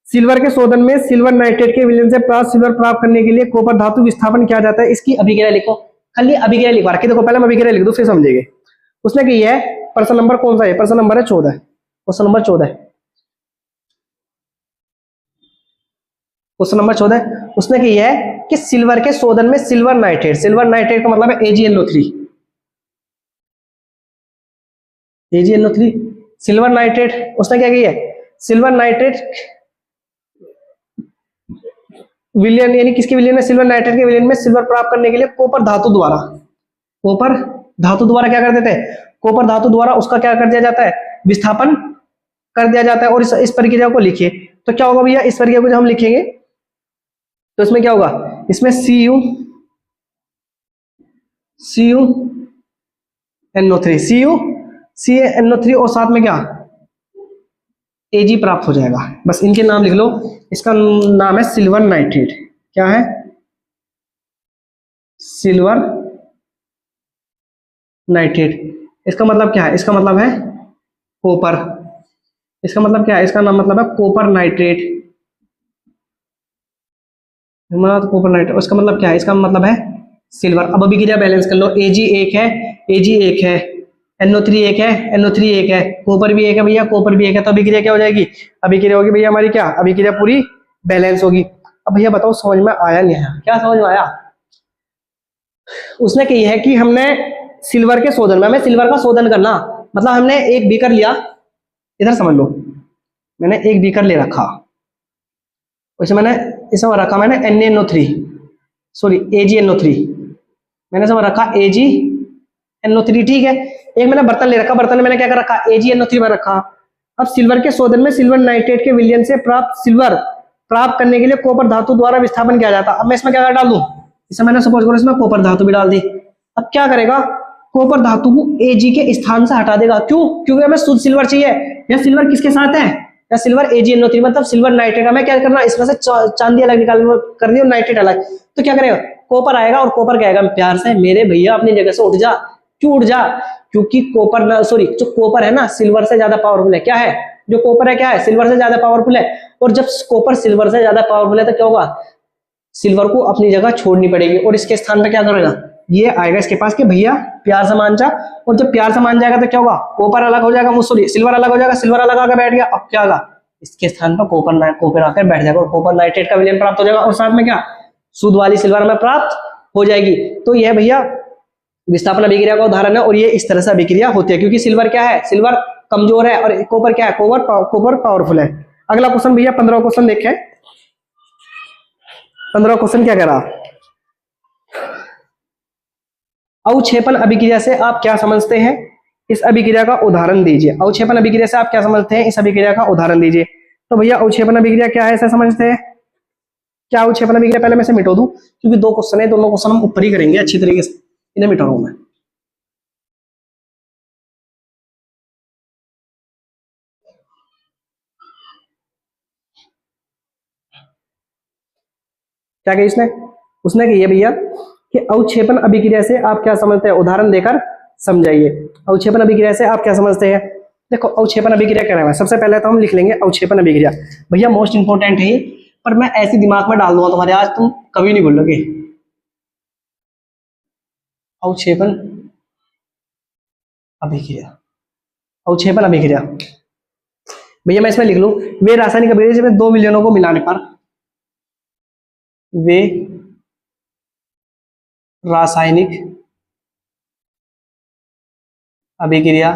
सिल्वर के शोधन में सिल्वर नाइट्रेट के विलयन से प्राप्त सिल्वर प्राप्त करने के लिए कॉपर धातु विस्थापन किया जाता है, इसकी अभिक्रिया लिखो। खाली अभिक्रिया लिखवा रखी, देखो पहले हम अभिक्रिया लिख दो फिर समझेंगे। उसने कही है, प्रश्न नंबर कौन सा है? प्रश्न नंबर है 14, क्वेश्चन नंबर 14, क्वेश्चन नंबर 14। उसने कही है कि सिल्वर के शोधन में सिल्वर नाइट्रेट का मतलब है AgNO3, AgNO3 सिल्वर नाइट्रेट। उसने क्या कही है? सिल्वर नाइट्रेट विलयन, यानी किसके विलयन में? सिल्वर नाइट्रेट के विलयन में सिल्वर प्राप्त करने के लिए कॉपर धातु द्वारा, कॉपर धातु द्वारा क्या कर देते हैं? कॉपर धातु द्वारा उसका क्या कर दिया जाता है? विस्थापन कर दिया जाता है। और इस प्रक्रिया को लिखिए तो क्या होगा भैया? इस प्रक्रिया को जब हम लिखेंगे तो इसमें क्या होगा? इसमें CuNO3 और साथ में क्या? Ag प्राप्त हो जाएगा। बस इनके नाम लिख लो। इसका नाम है सिल्वर नाइट्रेट। क्या है? Silver nitrate. इसका मतलब क्या है? इसका मतलब है कॉपर। इसका मतलब क्या है? इसका नाम मतलब है कॉपर नाइट्रेट। कॉपर नाइट्रेट, उसका मतलब क्या है? इसका मतलब है सिल्वर। अब अभिक्रिया बैलेंस कर लो। Ag एक है, NO3 एक है, NO3 एक है, कॉपर भी एक है भैया, कॉपर भी एक है। तो अभिक्रिया क्या हो जाएगी? अभिक्रिया होगी भैया हमारी क्या? अभिक्रिया पूरी बैलेंस होगी। अब भैया बताओ समझ में आया नहीं आया? क्या समझ में आया? उसने कही है कि हमने सिल्वर के शोधन में, हमें सिल्वर का शोधन करना, मतलब हमने एक बीकर लिया, इधर समझ लो, मैंने एक बीकर ले रखा, उसमें मैंने इसमें रखा मैंने NaNO3, सॉरी AgNO3, मैंने इसमें रखा AgNO3, ठीक है। एक मैंने बर्तन ले रखा, बर्तन में मैंने क्या कर रखा? AgNO3 में रखा। अब सिल्वर के शोधन में सिल्वर नाइट्रेट के विलयन से प्राप्त सिल्वर प्राप्त करने के लिए कॉपर धातु द्वारा विस्थापन किया जाता। अब मैं इसमें क्या डाल दूं? इसमें मैंने सपोज करो इसमें कॉपर धातु भी डाल दी। अब क्या करेगा? कॉपर धातु को Ag के स्थान से हटा देगा। क्यों? क्योंकि हमें शुद्ध सिल्वर चाहिए। या सिल्वर किसके साथ है? या सिल्वर AgNO3, मतलब सिल्वर नाइट्रेट। हमें क्या करना? इसमें से चांदी अलग निकाल कर दी और नाइट्रेट अलग। तो क्या करेगा? कॉपर आएगा और कॉपर कहेगा प्यार से, मेरे भैया अपनी जगह से उठ जा। क्यों उठ जा? क्योंकि कॉपर, सॉरी, जो कॉपर है ना सिल्वर से ज्यादा पावरफुल है। क्या है? जो कॉपर है क्या है? सिल्वर से ज्यादा पावरफुल है। और जब कॉपर सिल्वर से ज्यादा पावरफुल है तो क्या होगा? सिल्वर को अपनी जगह छोड़नी पड़ेगी और इसके स्थान पे क्या करेगा? ये आएगा इसके पास कि भैया प्यार से मान जा। और जब प्यार से मान जाएगा तो क्या होगा? कॉपर अलग हो जाएगा, सॉरी सिल्वर अलग हो जाएगा, सिल्वर अलग आकर बैठ गया। अब क्या होगा? इसके स्थान पर कॉपर आकर बैठ जाएगा और कॉपर नाइट्रेट का विलयन प्राप्त हो जाएगा और साथ में क्या? शुद्ध वाली सिल्वर में प्राप्त हो जाएगी। तो यह भैया विस्थापन अभिक्रिया का उदाहरण है और ये इस तरह से अभिक्रिया होती है, क्योंकि सिल्वर क्या है? सिल्वर कमजोर है और कॉपर क्या है? कॉपर पावरफुल है। अगला क्वेश्चन भैया 15 क्वेश्चन देखें। 15 क्वेश्चन क्या कह रहा? अवक्षेपण अभिक्रिया से आप क्या समझते हैं? इस अभिक्रिया का उदाहरण दीजिए। अवक्षेपण अभिक्रिया से आप क्या समझते हैं? इस अभिक्रिया का उदाहरण दीजिए। तो भैया अवक्षेपण अभिक्रिया क्या है, ऐसा समझते हैं? क्या अवक्षेपण अभिक्रिया? पहले मैं इसे मिटा दूं क्योंकि 2 क्वेश्चन है, दोनों क्वेश्चन हम ऊपर ही करेंगे अच्छी तरीके से, इन्हें मिटा रहा हूं मैं। क्या कही उसने? उसने कही है भैया कि अवक्षेपण अभिक्रिया से आप क्या समझते हैं, उदाहरण देकर समझाइए। अवक्षेपण अभिक्रिया से आप क्या समझते हैं? देखो अवक्षेपण अभिक्रिया क्या है, सबसे पहले तो हम लिख लेंगे अवक्षेपण अभिक्रिया। भैया मोस्ट इंपोर्टेंट है, पर मैं ऐसे दिमाग में डाल दूंगा तुम्हारे, आज तुम कभी नहीं भूलोगे। अवक्षेपण अभिक्रिया, अवक्षेपण अभिक्रिया भैया मैं इसमें लिख लूं, वे रासायनिक अभिक्रिया जिसमें 2 विलयनों को मिलाने पर, वे रासायनिक अभिक्रिया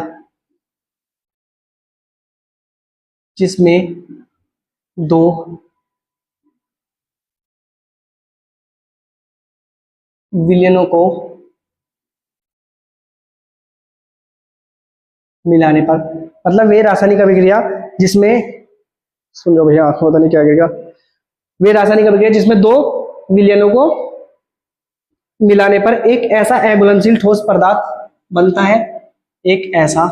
जिसमें 2 विलयनों को मिलाने पर, मतलब वे रासायनिक अभिक्रिया जिसमें सुन लो भैया, पता नहीं क्या कहेगा। वे रासायनिक अभिक्रिया जिसमें दो विलयनों को मिलाने पर एक ऐसा अघुलनशील ठोस पदार्थ बनता है, एक ऐसा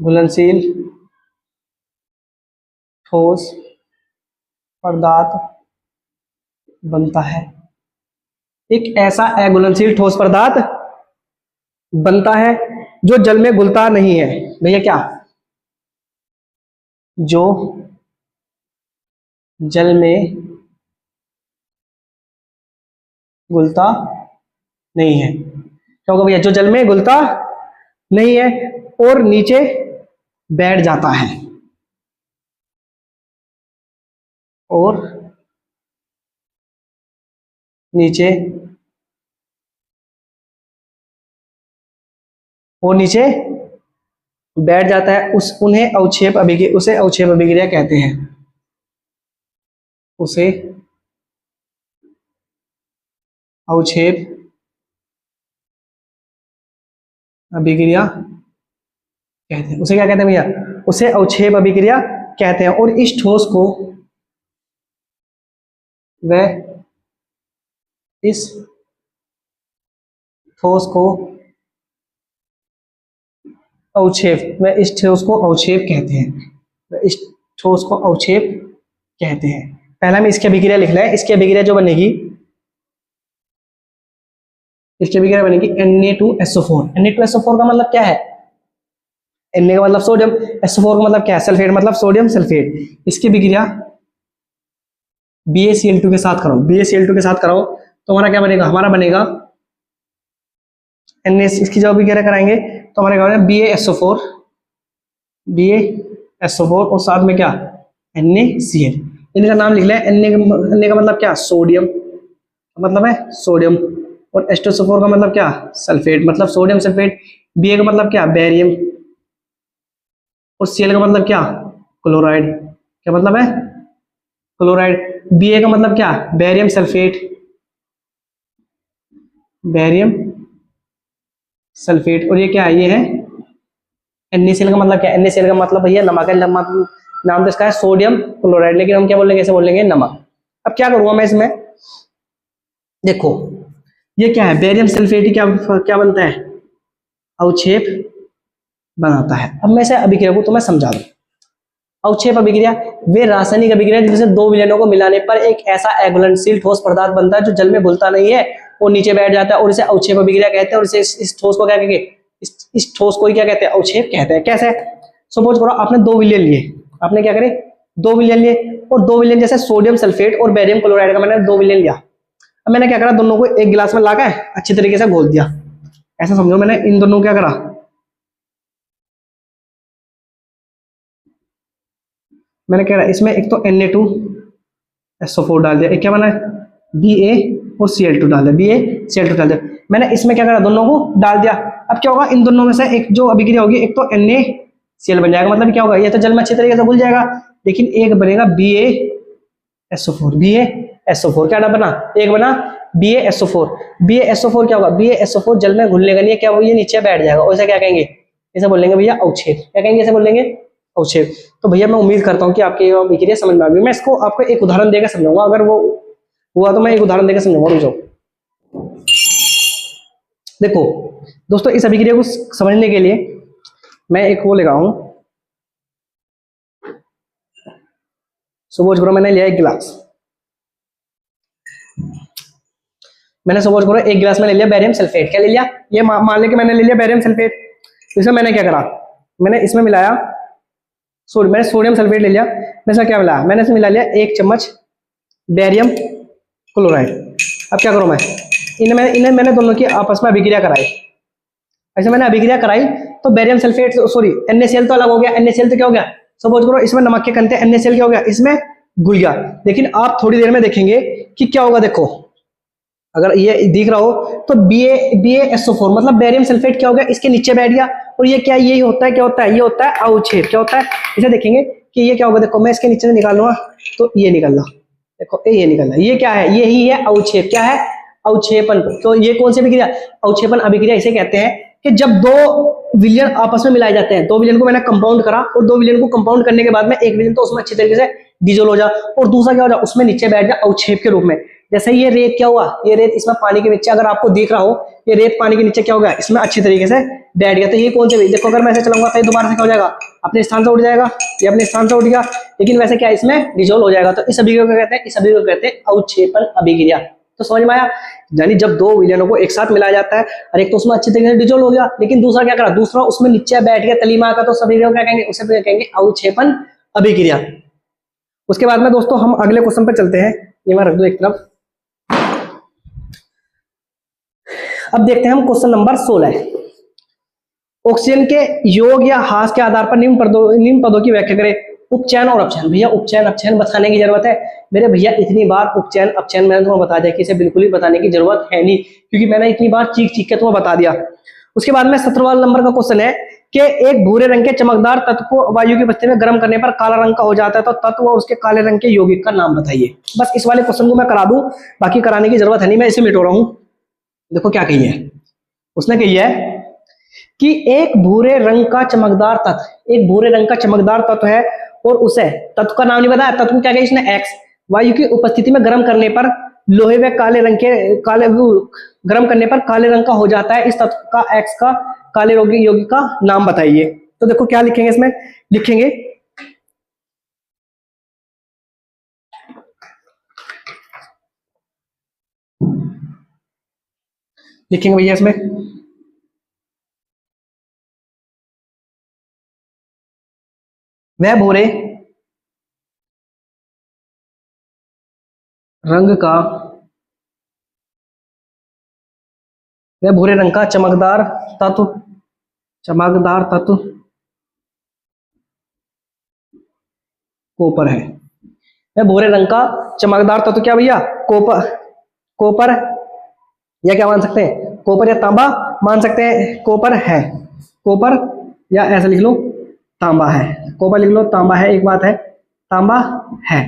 अघुलनशील ठोस पदार्थ बनता है, एक ऐसा अघुलनशील ठोस पदार्थ बनता है जो जल में घुलता नहीं है। भैया क्या, जो जल में घुलता नहीं है। क्या होगा भैया, जो जल में घुलता नहीं है और नीचे बैठ जाता है, और नीचे बैठ जाता है, उसे अवक्षेप अभिक्रिया कहते हैं। उसे अवक्षेप अभिक्रिया कहते हैं। उसे क्या कहते हैं भैया, उसे अवक्षेप अभिक्रिया कहते हैं। और इस ठोस को अवक्षेप कहते हैं। इस ठोस को अवक्षेप कहते हैं। पहला में इसकी अभिक्रिया लिखना है। इसकी अभिक्रिया जो बनेगी, इसकी अभिक्रिया बनेगी Na2SO4। Na2SO4 का मतलब क्या है, Na का मतलब सोडियम, SO4 का मतलब क्या है, सल्फेट, मतलब सोडियम सल्फेट। इसकी अभिक्रिया BaCl2 के साथ कराओ, BaCl2 के साथ कराओ तो हमारा क्या बनेगा, हमारा बनेगा Na। इसकी जब अभिक्रिया कराएंगे तो हमारा क्या बनेगा, BaSO4 और साथ में क्या, NaCl। इनका नाम लिख लें। Na का मतलब क्या, सोडियम, मतलब है सोडियम, और H2SO4 का मतलब क्या, सल्फेट, मतलब सोडियम सल्फेट। Ba का मतलब क्या, बेरियम, और Cl का मतलब क्या, क्लोराइड। क्या मतलब है, क्लोराइड। Ba का मतलब क्या, बेरियम सल्फेट, और ये क्या है, ये है NaCl का मतलब क्या है, NaCl का मतलब भैया नमक है। नाम तो इसका है सोडियम क्लोराइड, लेकिन हम क्या बोलेंगे, ऐसे बोलेंगे नमक। अब क्या करूंगा मैं इसमें, देखो ये क्या है, बेरियम सल्फेट क्या बनता है, अवक्षेप बनाता है। अब मैं इसे अभिक्रिया को तुम्हें समझा दूं। अवक्षेप अभिक्रिया वे रासायनिक अभिक्रिया जिसमें दो विलयनों को मिलाने पर एक ऐसा अघुलनशील ठोस पदार्थ बनता है जो जल में घुलता नहीं है और नीचे बैठ जाता है, और इसे अवक्षेप अभिक्रिया कहते हैं। और इसे इस ठोस को क्या कहेंगे, इस ठोस को ही क्या कहते हैं, अवक्षेप कहते हैं। कैसे, सपोज करो आपने दो विलयन लिए, आपने क्या करे, दो विलयन लिए, और दो विलयन जैसे सोडियम सल्फेट और बेरियम क्लोराइड का मैंने दो विलयन लिया। अब मैंने क्या करा, दोनों को एक गिलास में लाकर अच्छी तरीके से घोल दिया। ऐसा समझो मैंने इन दोनों को क्या करा, मैंने कह रहा इसमें एक तो Na2SO4 डाल दिया, एक क्या बना Ba और Cl2 डाल दिया, BaCl2 डाल दिया। मैंने इसमें क्या करा, दोनों को डाल दिया। अब क्या होगा, इन दोनों में से एक जो अभिक्रिया होगी, एक तो NaCl बन जाएगा, मतलब क्या होगा, ये तो जल में अच्छी तरीके से घुल जाएगा, लेकिन एक बनेगा BaSO4 क्या बना, एक बना BaSO4 क्या होगा, BaSO4 जल में घुलने का नहीं है, क्या वो ये नीचे बैठ जाएगा, और इसे क्या कहेंगे, इसे बोलेंगे भैया अवक्षेप। क्या कहेंगे, इसे बोलेंगे अवक्षेप। तो भैया मैं उम्मीद करता हूँ कि आपके ये अभिक्रिया समझ में आ गई। मैं इसको आपको एक उदाहरण देकर समझाऊंगा, अगर वो हुआ तो मैं एक उदाहरण देकर समझाऊंगा। रुक जाओ, देखो दोस्तों, इस अभिक्रिया को समझने के लिए मैं एक वो लेगा हूं। सपोज करो मैंने लिया एक गिलास, एक गिलास में ले लिया बेरियम सल्फेट। क्या ले लिया, ये मान लें कि मैंने ले लिया बेरियम सल्फेट। इसमें मैंने क्या करा, मैंने इसमें मिलाया मैंने सोडियम सल्फेट ले लिया। मैंने इसमें क्या मिलाया, मैंने इसमें मिला लिया 1 चम्मच बेरियम क्लोराइड। अब क्या करूं मैं, इन्हें मैंने दोनों की आपस में अभिक्रिया कराई। ऐसे मैंने अभिक्रिया कराई तो बेरियम सल्फेट NaCl तो अलग हो गया। NaCl तो क्या हो गया, सपोज करो इसमें नमक के कंते NaCl क्या हो गया, इसमें घुल गया। लेकिन आप थोड़ी देर में देखेंगे कि क्या होगा, देखो अगर ये दिख रहा हो तो BaSO4 मतलब बेरियम सल्फेट क्या हो गया, इसके नीचे बैठ गया। और ये क्या, यही होता है, क्या होता है, ये होता है अवक्षेप। क्या होता है, इसे देखेंगे कि ये क्या होगा, देखो मैं इसके नीचे से निकालूंगा तो ये निकल रहा, देखो ये निकल रहा, ये क्या है, यही है अवक्षेप। क्या है, अवक्षेपण। तो ये कौन सी अभिक्रिया? अवक्षेपण अभिक्रिया इसे कहते हैं कि जब दो विलयन आपस में मिलाए जाते हैं, दो विलयन को मैंने कंपाउंड करा और दो विलयन को कंपाउंड करने के बाद में एक विलयन तो उसमें अच्छी तरीके से डिजोल्व हो जा और दूसरा क्या हो जाए, उसमें नीचे बैठ जाए अवक्षेप के रूप में। जैसे ये रेत क्या हुआ, ये रेत इसमें पानी के नीचे अगर आपको दिख रहा हो, ये रेत पानी के नीचे क्या हो गया, इसमें अच्छी तरीके से बैठ गया। तो ये कौन से, देखो अगर मैं ऐसे चलाऊंगा तो ये दोबारा से क्या हो जाएगा, अपने स्थान से उठ जाएगा, ये अपने स्थान से उठ गया, लेकिन वैसे क्या इसमें डिजोल्व हो जाएगा। तो इस अभिक्रिया को कहते हैं, इस अभिक्रिया को कहते हैं अवक्षेपण अभिक्रिया। तो समझ में आया? यानी जब दो विलयनों को एक साथ मिलाया जाता है और एक तो उसमें अच्छी तरीके से डिजोल्व हो गया, लेकिन दूसरा क्या करा, दूसरा उसमें नीचे बैठ गया तलीमा का, तो सभी क्या कहेंगे, उसे कहेंगे अवक्षेपण अभिक्रिया। उसके बाद में दोस्तों हम अगले क्वेश्चन पे चलते हैं, ये मैं रख दो एक तरफ। अब देखते हैं हम क्वेश्चन नंबर 16। ऑक्सीजन के योग या ह्रास के आधार पर निम्न पदों की व्याख्या करें। उपचयन और अपचयन। भैया उपचयन अपचयन बताने की जरूरत है मेरे भैया, इतनी बार उपचयन अपचयन मैंने तुम्हें बता दिया कि इसे बिल्कुल ही बताने की जरूरत है नहीं, क्योंकि मैंने इतनी बार चीख चीख के तुम्हें बता दिया। उसके बाद में 17वां नंबर का क्वेश्चन है कि एक भूरे रंग के चमकदार तत्व को वायु की उपस्थिति में गर्म करने पर काला रंग का हो जाता है, तो तत्व और उसके काले रंग के यौगिक का नाम बताइए। बस इस वाले क्वेश्चन को मैं करा दूं, बाकी कराने की जरूरत है नहीं, मैं इसे मिटो रहा हूं। देखो क्या कही है उसने, कही है कि एक भूरे रंग का चमकदार तत्व, एक भूरे रंग का चमकदार तत्व है और उसे, तत्व का नाम नहीं बताया, तत्व को क्या कहा इसने, एक्स, वायु की उपस्थिति में गर्म करने पर लोहे व काले रंग के गर्म करने पर काले रंग का हो जाता है, इस तत्व का एक्स का काले यौगिक का नाम बताइए। तो देखो क्या लिखेंगे इसमें, लिखेंगे लिखेंगे भैया इसमें वह भूरे रंग का, वह भूरे रंग का चमकदार तत्व कॉपर है। वह भूरे रंग का चमकदार तत्व क्या भैया, कॉपर या क्या मान सकते हैं, कॉपर या तांबा मान सकते हैं, कॉपर है, कॉपर या ऐसा लिख लो तांबा है, कॉपर लिख लो तांबा है, एक बात है तांबा है।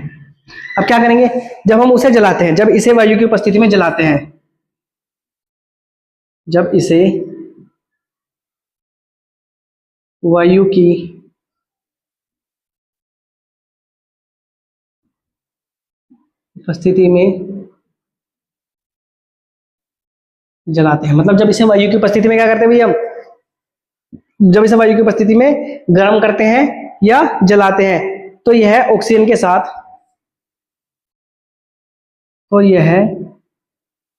अब क्या करेंगे, जब हम उसे जलाते हैं, जब इसे वायु की उपस्थिति में जलाते हैं, जब इसे वायु की उपस्थिति में जलाते हैं, मतलब जब इसे वायु की उपस्थिति में क्या करते हैं भैया हम, जब इसे वायु की उपस्थिति में गर्म करते हैं या जलाते हैं, तो यह ऑक्सीजन के साथ, तो यह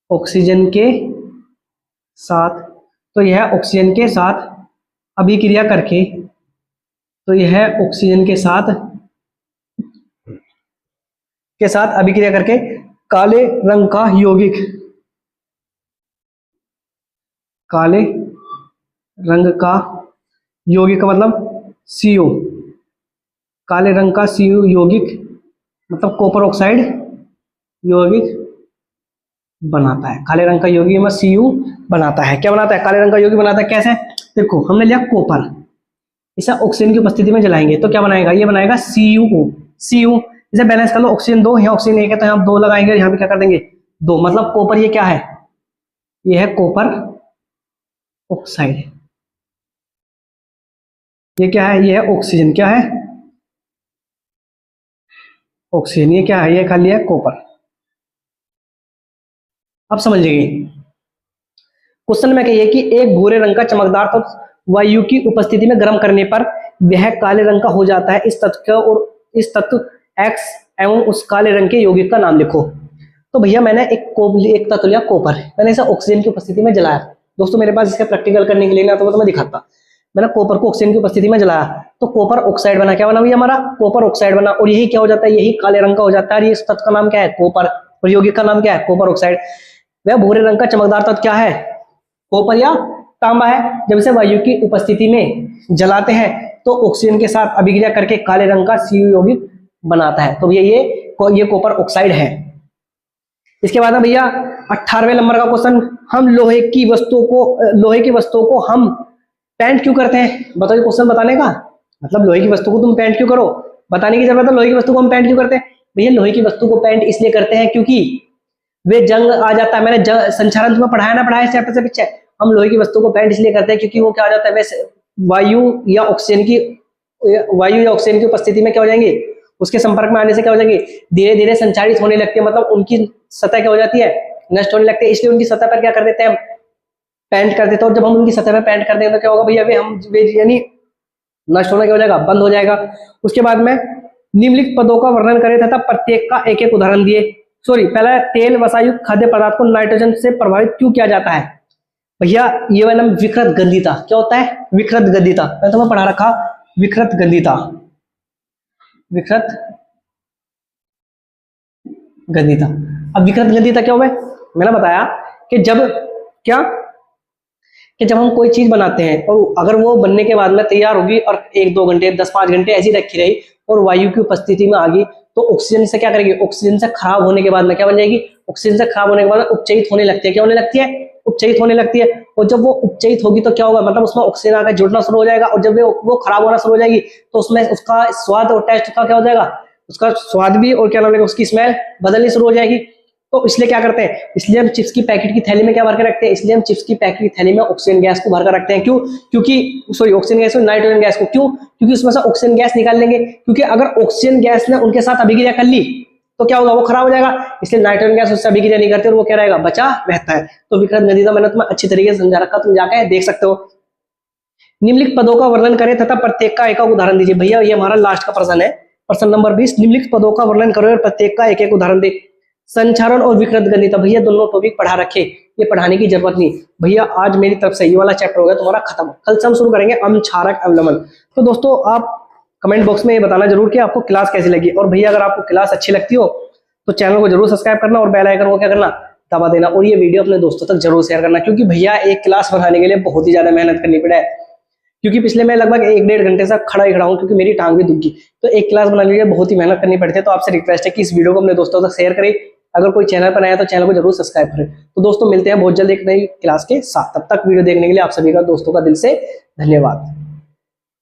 ऑक्सीजन के साथ, तो यह ऑक्सीजन के साथ अभिक्रिया करके, तो यह ऑक्सीजन के साथ अभिक्रिया करके काले रंग का यौगिक, काले रंग का यौगिक का मतलब CO, काले रंग का CO यौगिक मतलब कॉपर ऑक्साइड यौगिक बनाता है, काले रंग का यौगिक में Cu बनाता है। क्या बनाता है, काले रंग का यौगिक बनाता है। कैसे, देखो हमने लिया कॉपर, इसे ऑक्सीजन की उपस्थिति में जलाएंगे तो क्या बनाएगा, ये बनाएगा CuO। इसे बैलेंस कर लो, ऑक्सीजन 2, यहाँ ऑक्सीजन 1 है, तो यहाँ 2 लगाएंगे, यहाँ भी क्या कर देंगे 2, मतलब कॉपर ये क्या है, ये है कॉपर ऑक्साइड, ये क्या है, ये है ऑक्सीजन, क्या है ऑक्सीजन, ये क्या है, ये खाली है कॉपर। अब समझ लीजिए क्वेश्चन में कहिए कि एक भूरे रंग का चमकदार तत्व वायु की उपस्थिति में गर्म करने पर वह काले रंग का हो जाता है, इस तत्व का और इस तत्व एक्स एवं उस काले रंग के यौगिक का नाम लिखो। तो भैया मैंने एक तत्व लिया कॉपर, मैंने इसे ऑक्सीजन की उपस्थिति में जलाया। दोस्तों मेरे पास इसका प्रैक्टिकल करने के लिए ना तो मैं दिखाता, मैंने कॉपर को ऑक्सीजन की उपस्थिति में जलाया तो कॉपर ऑक्साइड बना, क्या बना भैया हमारा कॉपर ऑक्साइड बना, और यही क्या हो जाता है, यही काले रंग का हो जाता है। इस तत्व का नाम क्या है, कॉपर, और यौगिक का नाम क्या है, कॉपर ऑक्साइड। वह भूरे रंग का चमकदार तत्व क्या है, कॉपर या तांबा है। जब इसे वायु की उपस्थिति में जलाते हैं तो ऑक्सीजन के साथ अभिक्रिया करके काले रंग का CO यौगिक बनाता है, तो भैया ये कॉपर ऑक्साइड है। इसके बाद में भैया 18वें नंबर का क्वेश्चन, हम लोहे की वस्तुओं को हम पेंट क्यों करते हैं, बताओ क्वेश्चन बताने का मतलब, लोहे की वस्तु को तुम पेंट क्यों करो, बताने की जरूरत है, लोहे की वस्तु को हम पेंट क्यों करते हैं। भैया लोहे की वस्तु को पेंट इसलिए करते हैं क्योंकि वे जंग आ जाता है। मैंने संचारण तुम्हें पढ़ाया ना, पढ़ाया चैप्टर से पीछे। हम लोहे की वस्तु को पेंट इसलिए करते हैं क्योंकि वो क्या हो जाता है, वैसे वायु या ऑक्सीजन की उपस्थिति में क्या हो जाएंगे, उसके संपर्क में आने से क्या हो जाएंगे, धीरे धीरे संचारित होने लगती है, मतलब उनकी सतह क्या हो जाती है, नष्ट होने लगती है। इसलिए उनकी सतह पर क्या कर देते हैं, पेंट कर देते हैं। और जब हम उनकी सतह पर पेंट कर देंगे तो क्या होगा भैया, वे यानी नष्ट होना क्या हो जाएगा, बंद हो जाएगा। उसके बाद में निम्नलिखित पदों का वर्णन करें तथा प्रत्येक का एक एक उदाहरण दिए। सॉरी, पहला तेल वसायुक्त खाद्य पदार्थ को नाइट्रोजन से प्रभावित क्यों किया जाता है। भैया ये वाला नाम विकृत गंधिता, क्या होता है, विकृत गंधिता। मैं तुम्हें पढ़ा रखा विकृत गंधिता, विकृत गंधिता। अब विकृत गंधिता क्या हुआ, मैंने बताया कि जब हम कोई चीज बनाते हैं और अगर वो बनने के बाद में तैयार होगी और 1-2 घंटे 10-5 घंटे ऐसी रखी रही और वायु की उपस्थिति में आ गई तो ऑक्सीजन से क्या करेगी, ऑक्सीजन से खराब होने के बाद में क्या बन जाएगी, ऑक्सीजन से खराब होने के बाद उपचयित होने लगती है। क्या होने लगती है, उपचयित होने लगती है। और जब वो उपचयित होगी तो क्या होगा, मतलब उसमें ऑक्सीजन आकर जुड़ना शुरू हो जाएगा। और जब वो खराब होना शुरू हो जाएगी तो उसमें उसका स्वाद और टेस्ट का क्या हो जाएगा, उसका स्वाद भी और क्या नाम लेगा, उसकी स्मेल बदलनी शुरू हो जाएगी। तो इसलिए क्या करते हैं, इसलिए हम चिप्स की पैकेट की थैली में क्या भर के रखते हैं, इसलिए हम चिप्स की पैकेट की थैली में ऑक्सीजन गैस को भर कर रखते हैं। क्यों, क्योंकि सॉरी ऑक्सीजन गैस को, नाइट्रोजन गैस को, क्यों, क्योंकि उसमें से ऑक्सीजन गैस निकाल लेंगे। क्योंकि अगर ऑक्सीजन गैस ने उनके साथ अभिक्रिया कर ली तो क्या होगा, वो खराब हो जाएगा। इसलिए नाइट्रोजन गैस उससे अभिक्रिया नहीं करती और वो क्या रहेगा, बचा रहता है। तो विकृत गंधिता मैंने तुम्हें अच्छी तरीके से समझा रखा, तुम जाकर देख सकते हो। निम्नलिखित पदों का वर्णन करें तथा प्रत्येक का एक उदाहरण दीजिए। भैया ये हमारा लास्ट का प्रश्न है, प्रश्न नंबर 20। निम्नलिखित पदों का वर्णन करो और प्रत्येक का एक एक उदाहरण दे। संचारण और विकृत गंधिता, भैया दोनों टॉपिक पढ़ा रखे, ये पढ़ाने की जरूरत नहीं। भैया आज मेरी तरफ से ये वाला चैप्टर हो गया तुम्हारा खत्म। कल से हम शुरू करेंगे अम्लक्षारक अवलंबन। तो दोस्तों आप कमेंट बॉक्स में ये बताना जरूर कि आपको क्लास कैसी लगी। और भैया अगर आपको क्लास अच्छी लगती हो तो चैनल को जरूर सब्सक्राइब करना और बेल आइकन को क्या करना, दबा देना। और ये वीडियो अपने दोस्तों तक जरूर शेयर करना, क्योंकि भैया एक क्लास बनाने के लिए बहुत ही ज्यादा मेहनत करनी पड़ा है। क्योंकि पिछले मैं लगभग 1-1.5 घंटे से खड़ा ही खड़ा हूँ, क्योंकि मेरी टांग भी दुख गई। तो एक क्लास बनाने के लिए बहुत ही मेहनत करनी पड़ती है। तो आपसे रिक्वेस्ट है कि इस वीडियो को अपने दोस्तों तक शेयर करें। अगर कोई चैनल पर आया तो चैनल को जरूर सब्सक्राइब करें। तो दोस्तों मिलते हैं बहुत जल्द एक नई क्लास के साथ। तब तक वीडियो देखने के लिए आप सभी का दोस्तों का दिल से धन्यवाद।